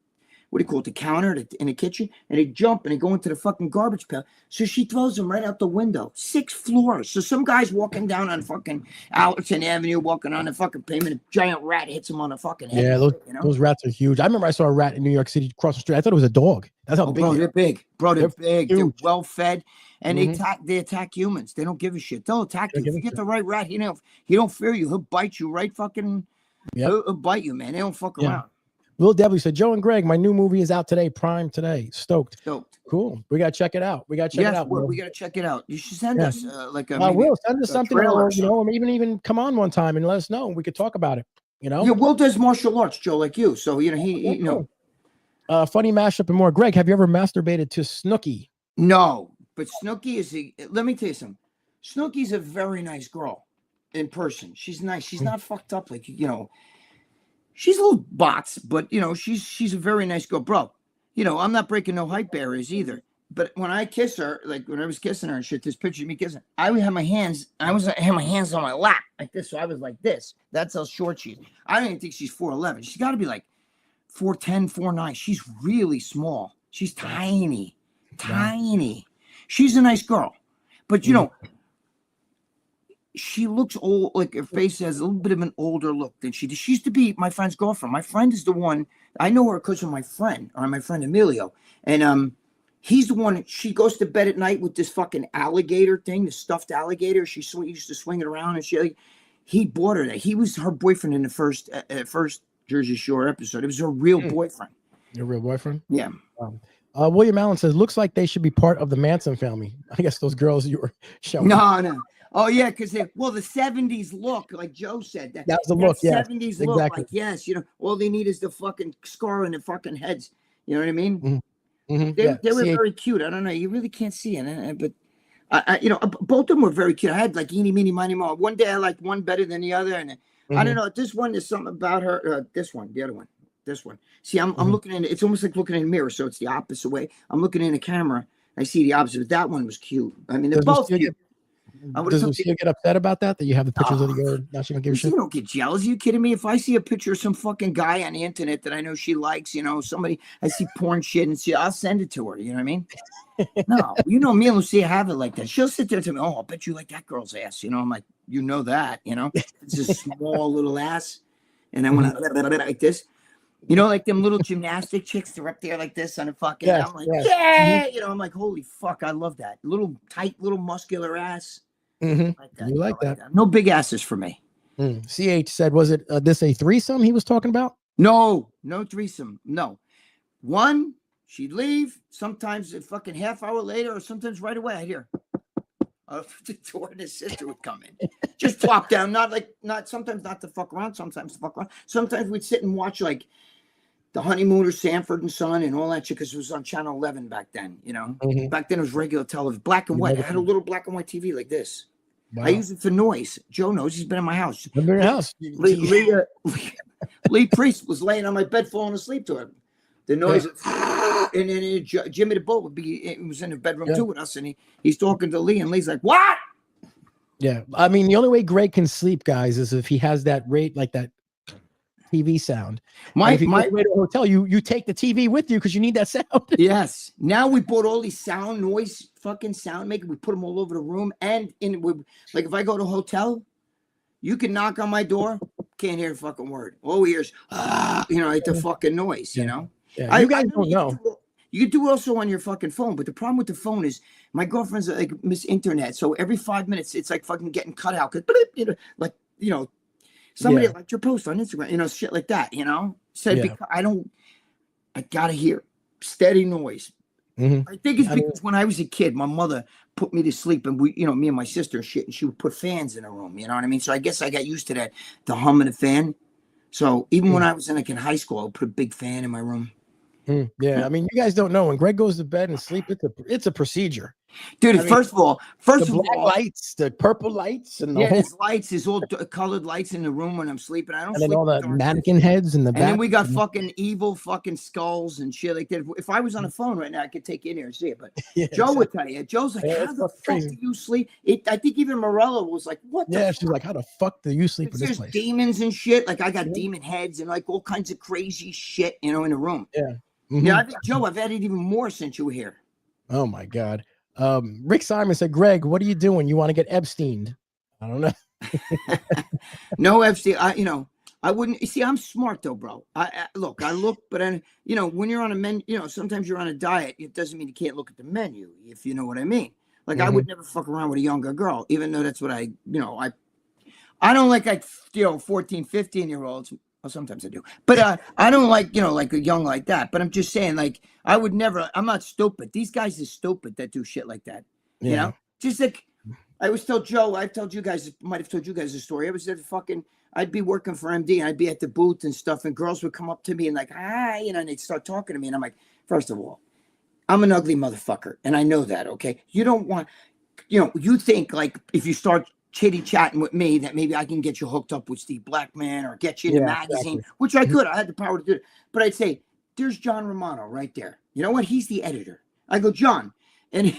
what do you call it, the counter in the kitchen, and they jump and they go into the fucking garbage pail. So she throws them right out the window. 6 floors. So some guy's walking down on fucking Allerton Avenue, walking on the fucking pavement. A giant rat hits him on the fucking head. Yeah, those rats are huge. I remember I saw a rat in New York City across the street. I thought it was a dog. That's how big. Bro, they're big. Bro, they're big. Huge. They're well fed, and they attack humans. They don't give a shit. They'll attack you. If you get the right rat, he don't fear you. He'll bite you right fucking. He'll bite you, man. They don't fuck around. Will W said, Joe and Greg, my new movie is out today, Prime today. Stoked. Cool. We gotta check it out. We gotta check it out. We gotta check it out. You should send us like a. Will send us something, or you know, even come on one time and let us know. We could talk about it. You know. Yeah, Will does martial arts, Joe, like you. So you know he you know. Funny mashup and more. Greg, have you ever masturbated to Snooki? No, but Snooki is let me tell you something. Snooki's a very nice girl in person. She's nice. She's not fucked up like you know. She's a little bots, but you know, she's a very nice girl, bro. You know, I'm not breaking no height barriers either. But when I kiss her, like when I was kissing her and shit, this picture of me kissing, I would have my hands. I had my hands on my lap like this, so I was like this. That's how short she is. I don't even think she's 4'11". She's got to be like 4'10", 4'9". She's really small. She's tiny. She's a nice girl, but you know. She looks old, like her face has a little bit of an older look than she did. She used to be my friend's girlfriend. My friend is the one, I know her because of my friend Emilio. And He's the one. She goes to bed at night with this fucking alligator thing, the stuffed alligator. She used to swing it around, and he bought her that. He was her boyfriend in the first Jersey Shore episode. It was her real boyfriend. Your real boyfriend? Yeah. William Allen says, looks like they should be part of the Manson family. I guess those girls you were showing. No. Oh, yeah, because the 70s look, like Joe said. That was the look, yeah. 70s look, like, yes, all they need is the fucking scar on their fucking heads. You know what I mean? Mm-hmm. They were very cute. I don't know. You really can't see it, but both of them were very cute. I had like eeny, meeny, miny, mo. One day I liked one better than the other, and I don't know. This one is something about her. This one, the other one, this one. See, I'm looking in. It's almost like looking in a mirror, so it's the opposite way. I'm looking in a camera. I see the opposite. But that one was cute. I mean, they're both cute. Does Lucia get upset about that you have the pictures of the girl? Now she don't give a shit. You don't get jealous. Are you kidding me? If I see a picture of some fucking guy on the internet that I know she likes, somebody, I see porn shit and I'll send it to her. You know what I mean? No, me and Lucia have it like that. She'll sit there and tell me, "Oh, I bet you like that girl's ass." I'm like, that. It's a small little ass, and then when I like this, like them little gymnastic chicks, they're up there like this on a fucking. Yes, I'm like, yes. yeah, I'm like, holy fuck, I love that little tight, little muscular ass. Mm-hmm. Like that. You like that? No big asses for me. CH said, was it this a threesome he was talking about? No threesome. No. One, she'd leave. Sometimes a fucking half hour later, or sometimes right away, I'd hear the door, and his sister would come in. Just plop down. Sometimes not to fuck around, sometimes to fuck around. Sometimes we'd sit and watch like the Honeymooners, Sanford and Son, and all that shit, because it was on Channel 11 back then, Back then it was regular television, black and white. I had a little black and white TV like this. Wow. I use it for noise. Joe knows. He's been in my house. I've been in your house. Lee Priest was laying on my bed falling asleep to him. The noise, and then Jimmy the Boat he was in the bedroom too with us, and he's talking to Lee, and Lee's like, "What?" Yeah, I mean, the only way Gregg can sleep, guys, is if he has that like that TV sound. If you go to a hotel, you take the TV with you because you need that sound. Yes. Now we bought all these fucking sound maker. We put them all over the room, and like if I go to a hotel, you can knock on my door, can't hear a fucking word. All we hear is like the fucking noise. Yeah, you guys don't know. You can do it also on your fucking phone, but the problem with the phone is my girlfriend's like Miss Internet, so every 5 minutes it's like fucking getting cut out because somebody liked your post on Instagram, shit like that, because I gotta hear steady noise. I think it's because when I was a kid, my mother put me to sleep, and me and my sister and shit, and she would put fans in the room, you know what I mean? So I guess I got used to that, the hum of the fan. So even when I was in high school, I would put a big fan in my room. Yeah, I mean, you guys don't know, when Gregg goes to bed and sleep, it's a procedure. Dude, first of all, the black lights, the purple lights, and there's lights, there's all colored lights in the room when I'm sleeping. I don't sleep. And then all the mannequin heads in the back. And then we got fucking evil fucking skulls and shit like that. If I was on the phone right now, I could take you in here and see it. But Joe would tell you. Joe's like, how the fuck do you sleep? I think even Morella was like, what the fuck? She's like, how the fuck do you sleep in this place? There's demons and shit. Like, I got demon heads and like all kinds of crazy shit, in the room. Yeah. Yeah, I think, Joe, I've added even more since you were here. Oh my God. Rick Simon said, Gregg, what are you doing? You want to get Epsteined? I don't know. No, Epstein. I wouldn't. You see, I'm smart though, bro. I look, but when you're on a menu, sometimes you're on a diet. It doesn't mean you can't look at the menu, if you know what I mean. Like, I would never fuck around with a younger girl, even though that's what I don't like 14, 15-year-olds. Well, sometimes I do, but I don't like like a young like that. But I'm just saying, like, I would never. I'm not stupid. These guys are stupid that do shit like that. Just like I was told Joe. I told you guys. Might have told you guys a story. I was at I'd be working for MD, and I'd be at the booth and stuff, and girls would come up to me and like, hi, and they'd start talking to me, and I'm like, first of all, I'm an ugly motherfucker, and I know that. Okay, you don't want, you think like if you start chitty chatting with me that maybe I can get you hooked up with Steve Blackman or get you in a magazine, which I could. I had the power to do it. But I'd say, there's John Romano right there. You know what? He's the editor. I go, John. And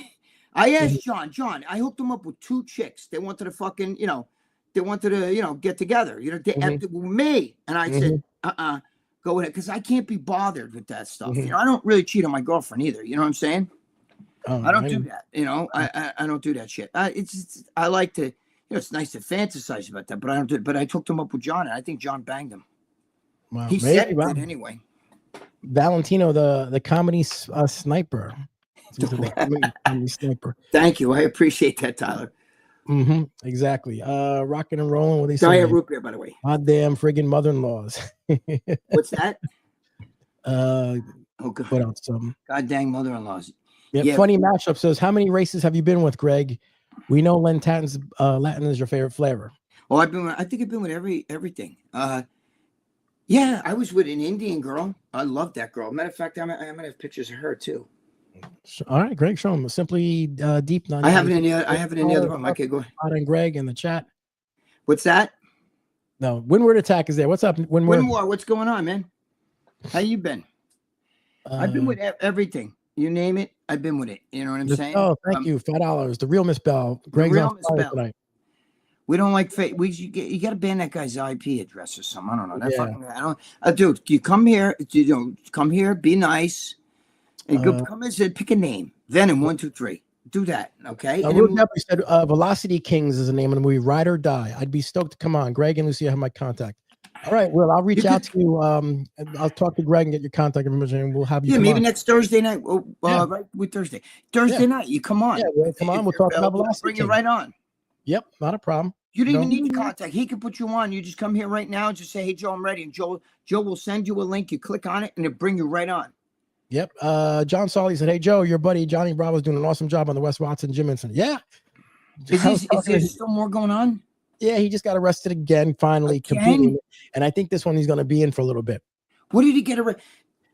I asked John, I hooked him up with 2 chicks. They wanted to fucking, they wanted to, get together. With me. And I said, go ahead. Because I can't be bothered with that stuff. I don't really cheat on my girlfriend either. You know what I'm saying? I don't do that. I don't do that shit. I like to, it's nice to fantasize about that, but I don't do it. But I hooked him up with John, and I think John banged him. Wow. He said it anyway. Valentino, the comedy sniper. He's the sniper. Thank you. I appreciate that, Tyler. Exactly. Rocking and rolling. What they say? Diet root beer, by the way. Goddamn friggin' mother-in-laws. What's that? Oh God. What else? God dang mother-in-laws. Yeah. Funny mashup says, how many races have you been with, Greg? We know Latin is your favorite flavor. Oh, I think I've been with everything. Yeah, I was with an Indian girl. I love that girl. Matter of fact, I might have pictures of her too. All right, Greg, show them. Simply deep. I have it in the other room. Okay, go ahead. And Greg in the chat. What's that? No, Windward Attack is there. What's up, Windward? What's going on, man? How you been? I've been with everything. You name it, I've been with it. You know what I'm saying? Oh, thank you. $5. The real Miss Bell. Greg's on fire tonight. We don't like fake. You got to ban that guy's IP address or something. I don't know. Dude, you come here. Come here. Be nice, and come and say, pick a name. Venom 1, 2, 3. Do that, okay? We said Velocity Kings is the name of the movie. Ride or Die. I'd be stoked to come on. Greg and Lucy have my contact. All right, Will, I'll reach out to you. I'll talk to Greg and get your contact information, and we'll have you. Yeah, maybe next Thursday night. Right with Thursday night. You come on. Yeah, we'll come on. We'll talk about Velocity. Bring you right on. Yep, not a problem. You don't even need the contact. He can put you on. You just come here right now. Just say, "Hey, Joe, I'm ready." And Joe will send you a link. You click on it, and it'll bring you right on. Yep. John Solly said, "Hey, Joe, your buddy Johnny Bravo's doing an awesome job on the Wes Watson Gym incident." Yeah. Is there still more going on? Yeah, he just got arrested again. Finally, competing, and I think this one he's going to be in for a little bit. What did he get arrested?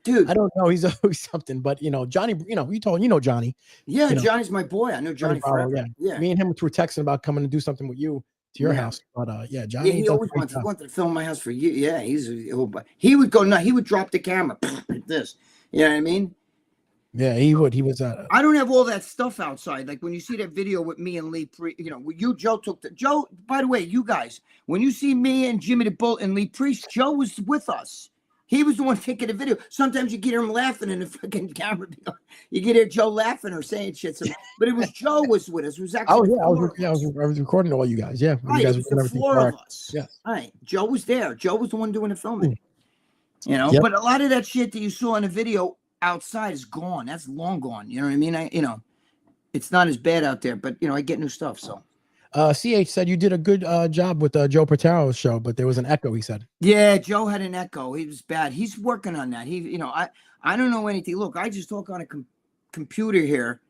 Dude, I don't know. He's always something, but Johnny. Johnny. Yeah, Johnny's my boy. I know Johnny forever. Yeah. Me and him were texting about coming to do something with you to your house. But Johnny. Yeah, he always wanted to film my house for you. Yeah, he would go. No, he would drop the camera like this. You know what I mean? Yeah, he would. He was. I don't have all that stuff outside. Like when you see that video with me and Lee, Joe took Joe. By the way, you guys, when you see me and Jimmy the Bull and Lee Priest, Joe was with us. He was the one taking the video. Sometimes you get him laughing in the fucking camera. You get Joe laughing or saying shit. But it was Joe was with us. It was actually. I was recording all you guys. Yeah, right, you guys it was the four of us. Yeah. All right. Joe was there. Joe was the one doing the filming. But a lot of that shit that you saw in the video outside is gone. That's long gone. You know what I mean? It's not as bad out there, but I get new stuff. So CH said you did a good job with Joe Protero's show, but there was an echo, he said. Yeah, Joe had an echo. He was bad. He's working on that. I don't know anything. Look, I just talk on a computer here,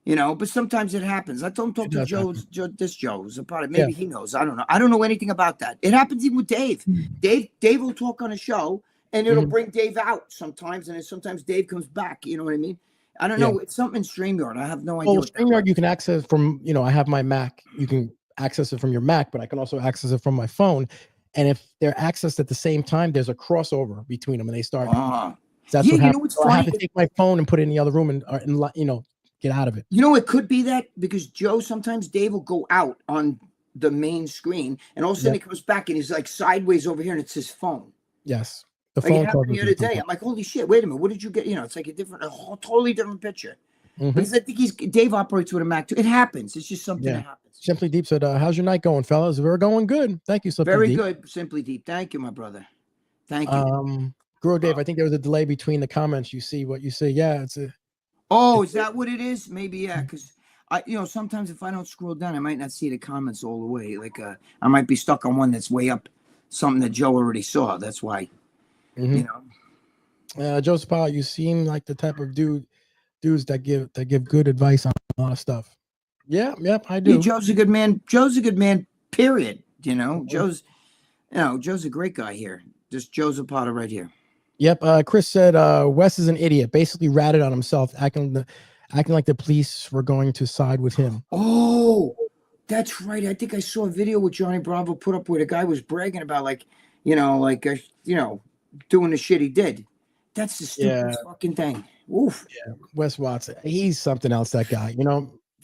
but sometimes it happens. I don't talk to Joe's a part of maybe he knows. I don't know. I don't know anything about that. It happens even with Dave. Dave will talk on a show and it'll bring Dave out sometimes, and then sometimes Dave comes back. You know what I mean? I don't know. It's something in StreamYard. I have no idea. Well, StreamYard you can access from, I have my Mac. You can access it from your Mac, but I can also access it from my phone. And if they're accessed at the same time, there's a crossover between them, and they start. That's what happens. So I have to take my phone and put it in the other room and get out of it. It could be that because sometimes Dave will go out on the main screen, and all of a sudden he comes back and he's like sideways over here, and it's his phone. Yes. The phone call the other day. I'm like, holy shit! Wait a minute. What did you get? It's like a totally different picture. Because I think Dave operates with a Mac too. It happens. It's just something that happens. Simply Deep said, "How's your night going, fellas? We're going good. Thank you, Simply Very Deep. good, Simply Deep. Thank you, my brother. Thank you." Guru Dave, I think there was a delay between the comments. You see what you say. Yeah, it's a. Oh, is that what it is? Maybe yeah. Because sometimes if I don't scroll down, I might not see the comments all the way. Like I might be stuck on one that's way up, something that Joe already saw. That's why. Joseph Powell, you seem like the type of dudes that give good advice on a lot of stuff. Yeah, yep, I do. Yeah, Joe's a good man. Joe's a good man. Period. Joe's a great guy here. Just Joe Zapata right here. Yep. Chris said Wes is an idiot. Basically ratted on himself, acting like the police were going to side with him. Oh, that's right. I think I saw a video with Johnny Bravo put up where the guy was bragging about doing the shit he did. That's the stupidest fucking thing. Oof. Yeah, Wes Watson. He's something else, that guy,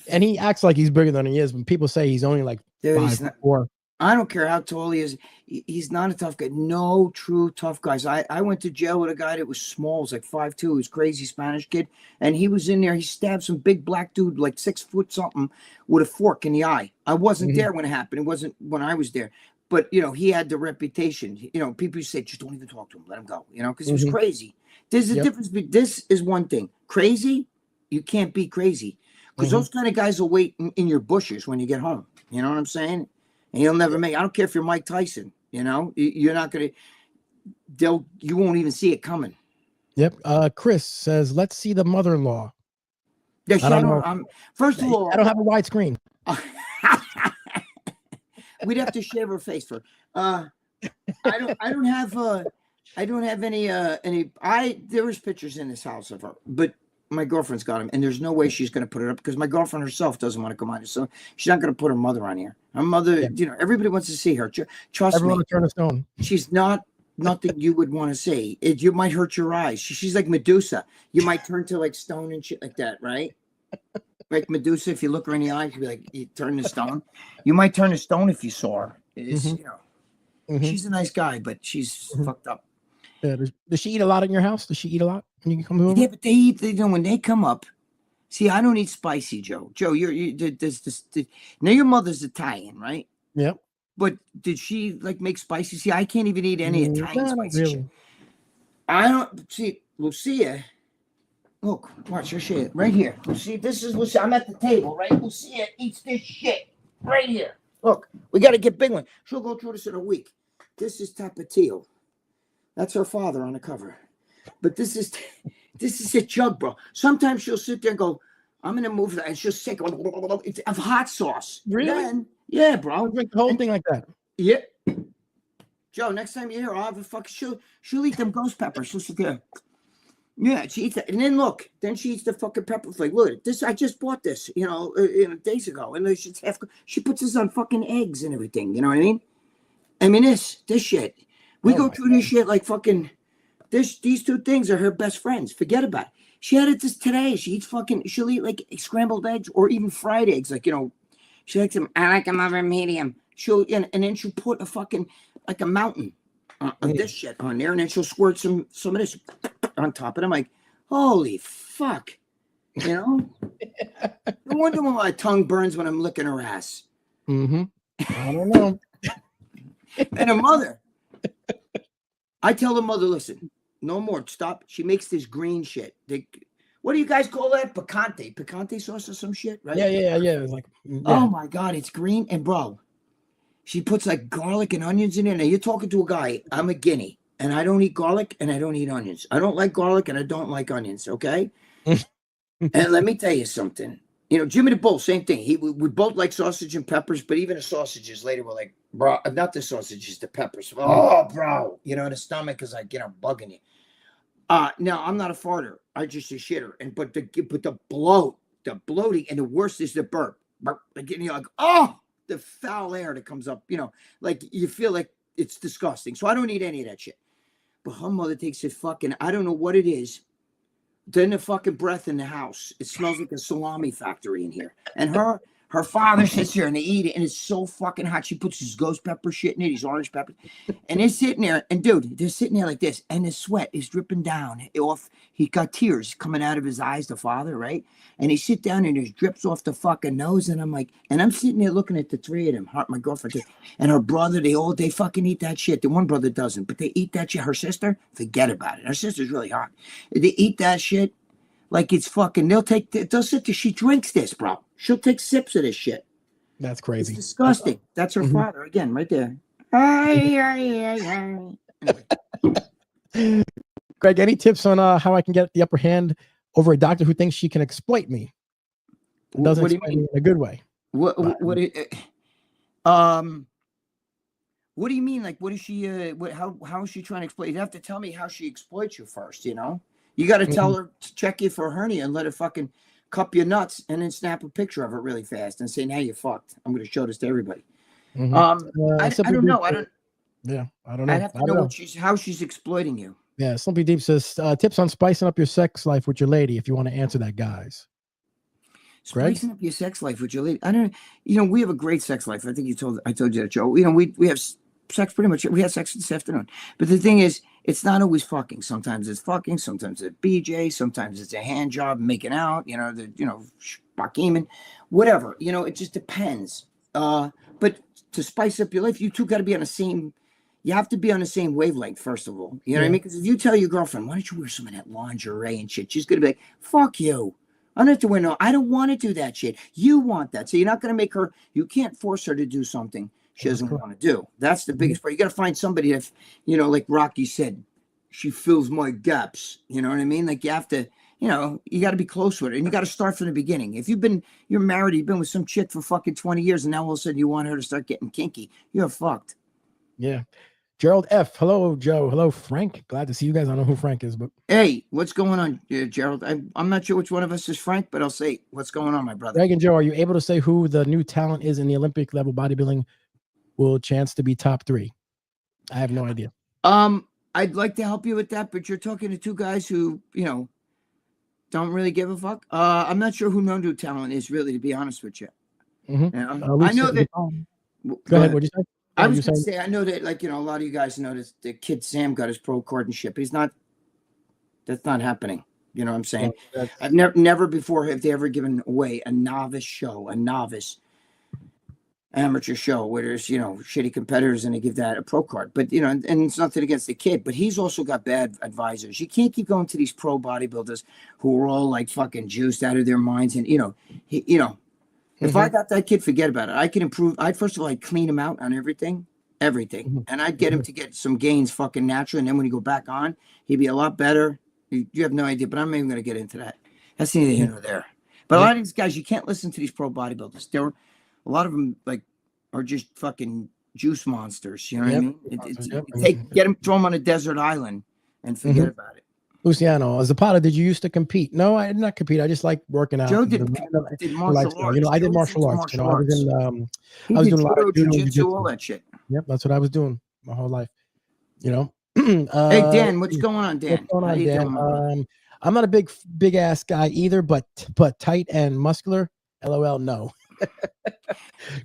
and he acts like he's bigger than he is. When people say he's only like 5'4". I don't care how tall he is. He's not a tough guy. No true tough guys. I went to jail with a guy that was small. He was like 5'2". He was a crazy Spanish kid. And he was in there. He stabbed some big black dude, like 6 foot something, with a fork in the eye. I wasn't there when it happened. It wasn't when I was there. But, he had the reputation. People say, just don't even talk to him. Let him go, because he was crazy. There's a difference. This is one thing. Crazy, You can't be crazy because those kind of guys will wait in your bushes when you get home. You know what I'm saying? And you'll never make. I don't care if you're Mike Tyson. You know, you're not gonna. You won't even see it coming. Yep. Chris says, "Let's see the mother-in-law." Yeah, I don't know. First of all, I don't have a widescreen. We'd have to shave her face for. I don't have any. There was pictures in this house of her, but my girlfriend's got them, and there's no way she's going to put it up because my girlfriend herself doesn't want to come on here, so she's not going to put her mother on here. Her mother, everybody wants to see her. Trust Everyone me, turn a stone. She's not nothing you would want to see. You might hurt your eyes. She's like Medusa. You might turn to like stone and shit like that, right? Like Medusa, if you look her in the eye, you'd be like, you turn to stone. You might turn to stone if you saw her. She's a nice guy, but she's fucked up. Does she eat a lot in your house? Does she eat a lot when you come over? Yeah, but they eat. When they come up. See, I don't eat spicy, Joe. Joe, now your mother's Italian, right? Yep. But did she like make spicy? See, I can't even eat any Italian spicy really. shit. I don't see Lucia. Look, watch her shit right here. See, this is Lucia. I'm at the table, right? Lucia eats this shit right here. Look, we got to get big one. She'll go through this in a week. This is Tapatio. That's her father on the cover. But this is a jug, bro. Sometimes she'll sit there and go, I'm gonna move that, and she'll say, it's of hot sauce. Really? Then, yeah, bro. I'll drink the whole thing like that. Yeah. Joe, next time you're here, I'll have a fucking she'll eat them ghost peppers. She'll sit there. Yeah, she eats that. And then look, then she eats the fucking pepper flake. Look at this. I just bought this, days ago. And she puts this on fucking eggs and everything. You know what I mean? I mean, this shit. We go through this shit like fucking these two things are her best friends. Forget about it. She had it this today. She'll eat like scrambled eggs or even fried eggs. Like, she likes them. I like them over medium. And then she'll put a fucking, like a mountain of this shit on there. And then she'll squirt some of this on top. And I'm like, holy fuck. No wonder why my tongue burns when I'm licking her ass. I don't know. And her mother. I tell the mother, listen, no more. Stop. She makes this green shit. What do you guys call that? Picante sauce or some shit, right? Yeah. It's like, oh my God, it's green. And bro, she puts like garlic and onions in it. Now you're talking to a guy. I'm a guinea, and I don't eat garlic and I don't eat onions. I don't like garlic and I don't like onions. Okay. And let me tell you something. Jimmy the Bull, same thing. We both like sausage and peppers, but even the sausages later were like, bro, not the sausages, the peppers. Oh, bro, the stomach is like, bugging you. Now I'm not a farter. I just a shitter. But the bloating, and the worst is the burp. Like, you're like, oh, the foul air that comes up. Like you feel like it's disgusting. So I don't eat any of that shit. But her mother takes it fucking. I don't know what it is. Then the fucking breath in the house. It smells like a salami factory in here. And her father sits here and they eat it, and it's so fucking hot. She puts his ghost pepper shit in it, these orange peppers. And they're sitting there, and dude, they're sitting there like this, and the sweat is dripping down off. He got tears coming out of his eyes, the father, right? And he sit down and it drips off the fucking nose. And I'm like, and I'm sitting there looking at the three of them, my girlfriend and her brother, they fucking eat that shit. The one brother doesn't, but they eat that shit. Her sister, forget about it. Her sister's really hot. They eat that shit like it's fucking, they'll sit there, she drinks this, bro. She'll take sips of this shit. That's crazy. It's disgusting. That's her father again, right there. Greg, any tips on how I can get the upper hand over a doctor who thinks she can exploit me? Doesn't what do you exploit me mean? in a good way. What do you mean? Like, what is she? How is she trying to exploit? You have to tell me how she exploits you first. You got to tell her to check you for a hernia and let her fucking cup your nuts and then snap a picture of it really fast and say, "Now you're fucked. I'm going to show this to everybody." I don't know. I don't know. I'd have to know how she's exploiting you. Yeah, Slumpy Deep says tips on spicing up your sex life with your lady. If you want to answer that, guys. Spicing up your sex life with your lady. I don't know. We have a great sex life. I think I told you that, Joe. We have sex pretty much. We had sex this afternoon. But the thing is, it's not always fucking. Sometimes it's fucking. Sometimes it's BJ. Sometimes it's a hand job, making out. Bakeman, whatever. It just depends. But to spice up your life, you two got to be on the same. You have to be on the same wavelength, first of all. You know what I mean? Because if you tell your girlfriend, why don't you wear some of that lingerie and shit, she's gonna be like, "Fuck you. I'm not doing no. I don't want to do that shit. You want that. So you're not going to make her, you can't force her to do something she doesn't want to do. That's the biggest part. You got to find somebody if, like Rocky said, she fills my gaps. You know what I mean? Like you have to, you got to be close with her and you got to start from the beginning. If you're married, you've been with some chick for fucking 20 years and now all of a sudden you want her to start getting kinky, you're fucked. Yeah. Gerald F. Hello, Joe. Hello, Frank. Glad to see you guys. I don't know who Frank is, but hey, what's going on, Gerald? I'm not sure which one of us is Frank, but I'll say what's going on, my brother. Greg and Joe, are you able to say who the new talent is in the Olympic level bodybuilding will chance to be top 3? I have no idea. I'd like to help you with that, but you're talking to two guys who, don't really give a fuck. I'm not sure who new talent is really, to be honest with you. I know that. Go ahead. What did you say? I was going to say, I know that, like, a lot of you guys noticed the kid Sam got his pro card and shit, but that's not happening. You know what I'm saying? Yeah, I've never before have they ever given away a novice amateur show where there's, shitty competitors and they give that a pro card. But, and it's nothing against the kid, but he's also got bad advisors. You can't keep going to these pro bodybuilders who are all like fucking juiced out of their minds. And, if I got that kid, forget about it. I can improve. First of all, I'd clean him out on everything. And I'd get him to get some gains fucking natural. And then when he go back on, he'd be a lot better. You have no idea, but I'm not even going to get into that. That's neither here nor there. But a lot of these guys, you can't listen to these pro bodybuilders. A lot of them are just fucking juice monsters. You know what I mean? Throw them on a desert island and forget about it. Luciano, Zapata, did you used to compete? No, I did not compete. I just like working out. Joe did martial arts. I did martial arts. I was doing a lot of jiu-jitsu, all that shit. Yep, that's what I was doing my whole life. Hey Dan, what's going on, Dan? What's going on, Dan? I'm not a big ass guy either, but tight and muscular. LOL, no.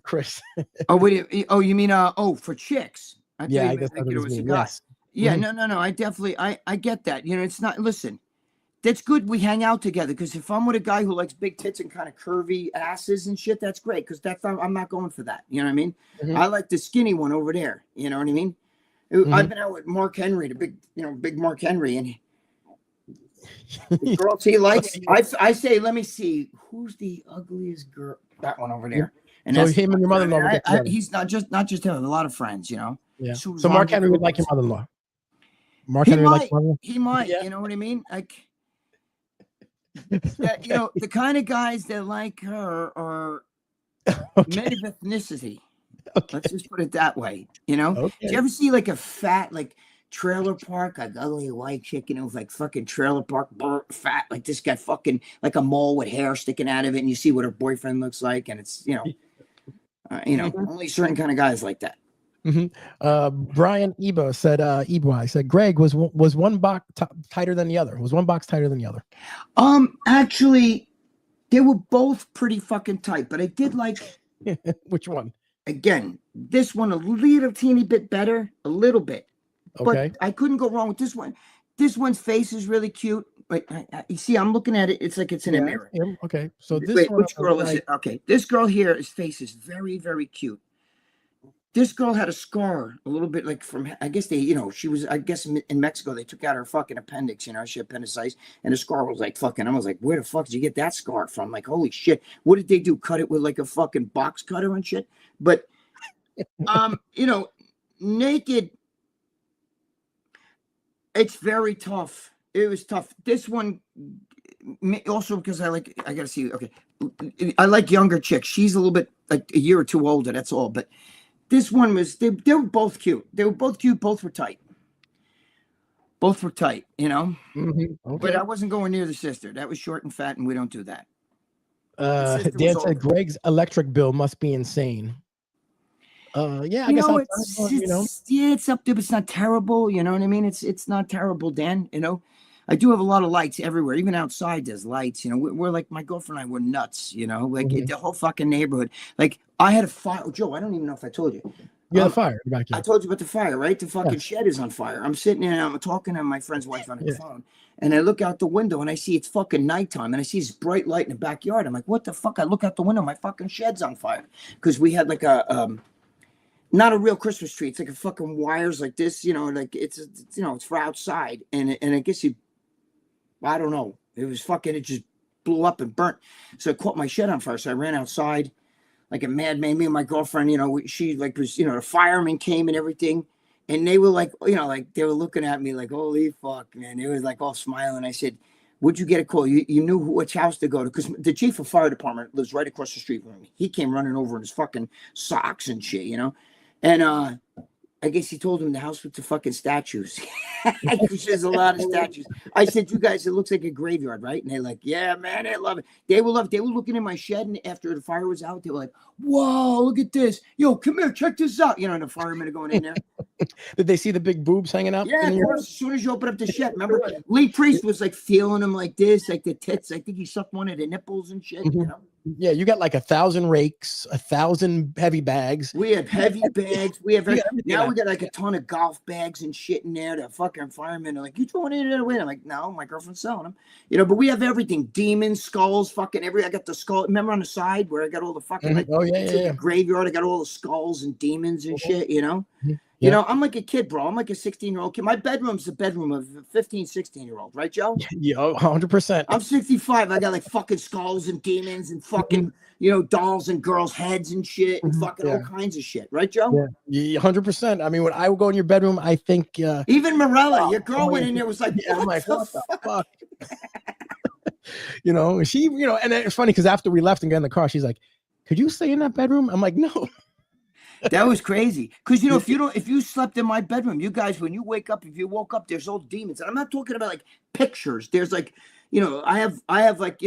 Chris. You mean for chicks? I guess that was me. Yes. Yeah, no. I definitely I get that. It's not. Listen, that's good. We hang out together because if I'm with a guy who likes big tits and kind of curvy asses and shit, that's great. Because I'm not going for that. You know what I mean? I like the skinny one over there. You know what I mean? I've been out with Mark Henry, the big Mark Henry, and the girls he likes. I say, let me see, who's the ugliest girl? That one over there. And so him and your mother-in-law. He's not just him. A lot of friends. Yeah. So Mark Henry would like your mother-in-law. He might. Yeah. You know what I mean? Like, the kind of guys that like her are men of ethnicity. Okay. Let's just put it that way. Do you ever see like a fat trailer park, like ugly white chicken with like fucking trailer park fat, like this guy fucking like a mole with hair sticking out of it, and you see what her boyfriend looks like, and it's only certain kind of guys like that. Brian Ebo said, I said, Greg, was one box tighter than the other? Was one box tighter than the other? Actually, they were both pretty fucking tight, but I did like which one? Again, this one a little teeny bit better, a little bit. Okay. But I couldn't go wrong with this one. This one's face is really cute. Like you see, I'm looking at it. It's like it's in a mirror. Okay. So which girl is it? Okay, this girl here, his face is very, very cute. This girl had a scar, a little bit like from, I guess she was, I guess in Mexico, they took out her fucking appendix, she had appendicitis, and the scar was like fucking, I was like, where the fuck did you get that scar from? Like, holy shit. What did they do? Cut it with like a fucking box cutter and shit? But, naked, it's very tough. It was tough. This one, also because I gotta see, okay. I like younger chicks. She's a little bit like a year or two older, that's all. But this one was, they were both cute. They were both cute. Both were tight. Okay. But I wasn't going near the sister. That was short and fat, and we don't do that. Dan said Greg's electric bill must be insane. Yeah, I guess it's up there, but it's not terrible. You know what I mean? It's not terrible, Dan. I do have a lot of lights everywhere, even outside. There's lights. We're like, my girlfriend and I were nuts. The whole fucking neighborhood. Like, I had a fire. Oh, Joe, I don't even know if I told you. You had a fire back here. I told you about the fire, right? The fucking shed is on fire. I'm sitting there and I'm talking to my friend's wife on the phone, and I look out the window and I see it's fucking nighttime, and I see this bright light in the backyard. I'm like, what the fuck? I look out the window, my fucking shed's on fire, because we had like a not a real Christmas tree. It's like a fucking wires like this, like it's for outside, and I guess I don't know. It was fucking, it just blew up and burnt. So I caught my shed on fire. So I ran outside like a madman. Me and my girlfriend, she like was, the firemen came and everything. And they were like, they were looking at me like, holy fuck, man. They was like all smiling. I said, would you get a call? You knew which house to go to? Because the chief of fire department lives right across the street from me. He came running over in his fucking socks and shit, And I guess he told him the house with the fucking statues. Because there's a lot of statues. I said, you guys, it looks like a graveyard, right? And they're like, yeah, man, they love it. They were looking in my shed, and after the fire was out, they were like, whoa, look at this. Yo, come here, check this out. And the firemen are going in there. Did they see the big boobs hanging out? Yeah, of course. As soon as you open up the shed, remember, Lee Priest was like feeling them like this, like the tits. I think he sucked one of the nipples and shit, Yeah, you got like 1,000 rakes, 1,000 heavy bags. We have heavy bags. We got like a ton of golf bags and shit in there. The fucking firemen are like, you throwing it away? I'm like, no, my girlfriend's selling them. But we have everything: demons, skulls, fucking every. I got the skull. Remember on the side where I got all the fucking the graveyard. I got all the skulls and demons and shit. I'm like a kid, bro. I'm like a 16-year-old kid. My bedroom's the bedroom of a 15, 16-year-old, right, Joe? Yeah, 100%. I'm 65. I got like fucking skulls and demons and fucking, dolls and girls' heads and shit and fucking all kinds of shit, right, Joe? Yeah, 100%. I mean, when I would go in your bedroom, I think even Morella, your girl went in there, was like, I'm like, what the fuck? She, and it's funny because after we left and got in the car, she's like, could you stay in that bedroom? I'm like, no. That was crazy. Because if you slept in my bedroom, you guys, when you wake up, if you woke up, there's old demons. And I'm not talking about like pictures. There's like, I have like,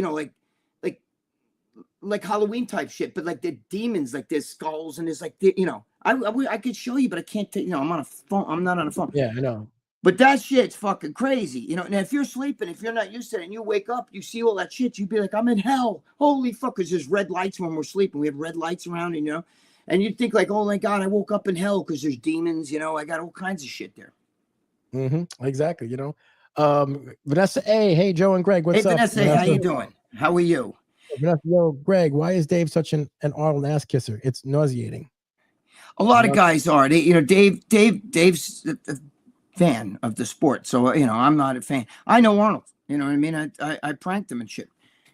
like Halloween type shit, but like the demons, like there's skulls and there's like, I could show you, but I can't take, I'm on a phone. I'm not on a phone. Yeah, I know. But that shit's fucking crazy. And if you're sleeping, if you're not used to it and you wake up, you see all that shit, you'd be like, I'm in hell. Holy fuck. Because there's red lights when we're sleeping. We have red lights around, and you'd think like, oh my God, I woke up in hell because there's demons, I got all kinds of shit there. Exactly. Vanessa A, hey, Joe and Greg, what's up? Vanessa, how you doing? How are you? Vanessa, yo, Greg, why is Dave such an Arnold ass kisser? It's nauseating. A lot of guys are. Dave's a fan of the sport, so I'm not a fan. I know Arnold. You know what I mean? I pranked him and shit.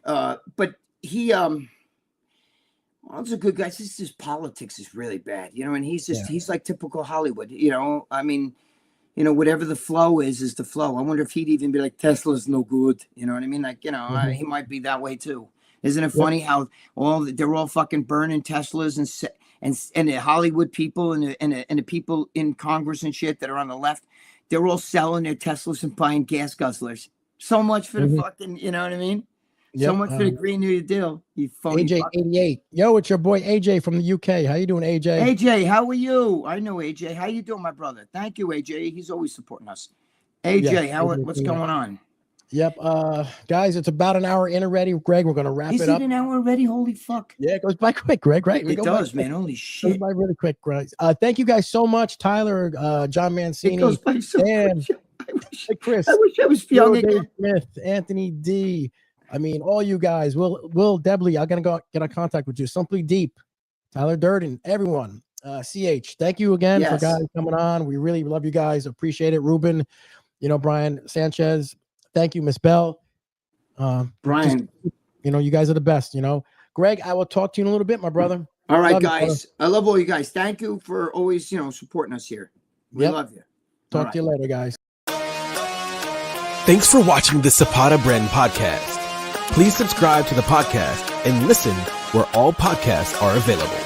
But he Arnold's a good guy. It's just his politics is really bad, and he's like typical Hollywood. I mean, whatever the flow is the flow. I wonder if he'd even be like, Tesla's no good. You know what I mean? Like, he might be that way too. Isn't it funny how they're all fucking burning Teslas and the Hollywood people and the people in Congress and shit that are on the left, they're all selling their Teslas and buying gas guzzlers. So much for the fucking, you know what I mean? So much for the Green New Deal. You phony AJ 88. Yo, it's your boy AJ from the UK. How you doing, AJ? AJ, how are you? I know AJ. How you doing, my brother? Thank you, AJ. He's always supporting us. AJ, what's going on? Yep. Guys, it's about an hour in already. Greg, we're gonna wrap it up. Is it an hour already? Holy fuck. Yeah, it goes by quick, Greg, right? It does, man. Holy shit. It goes by really quick, Greg. Thank you guys so much, Tyler, John Mancini, it goes by so Dan, Chris. I wish I was young again. Smith, Anthony D. I mean, all you guys. Will Debley, I'm gonna go get in contact with you. Simply Deep, Tyler Durden, everyone. CH, thank you again for guys coming on. We really love you guys. Appreciate it. Ruben, Brian Sanchez. Thank you, Miss Bell. Brian, you guys are the best. Greg, I will talk to you in a little bit, my brother. All right, guys. I love all you guys. Thank you for always, supporting us here. We love you. Talk to you later, guys. Thanks for watching the Zapata Brand podcast. Please subscribe to the podcast and listen where all podcasts are available.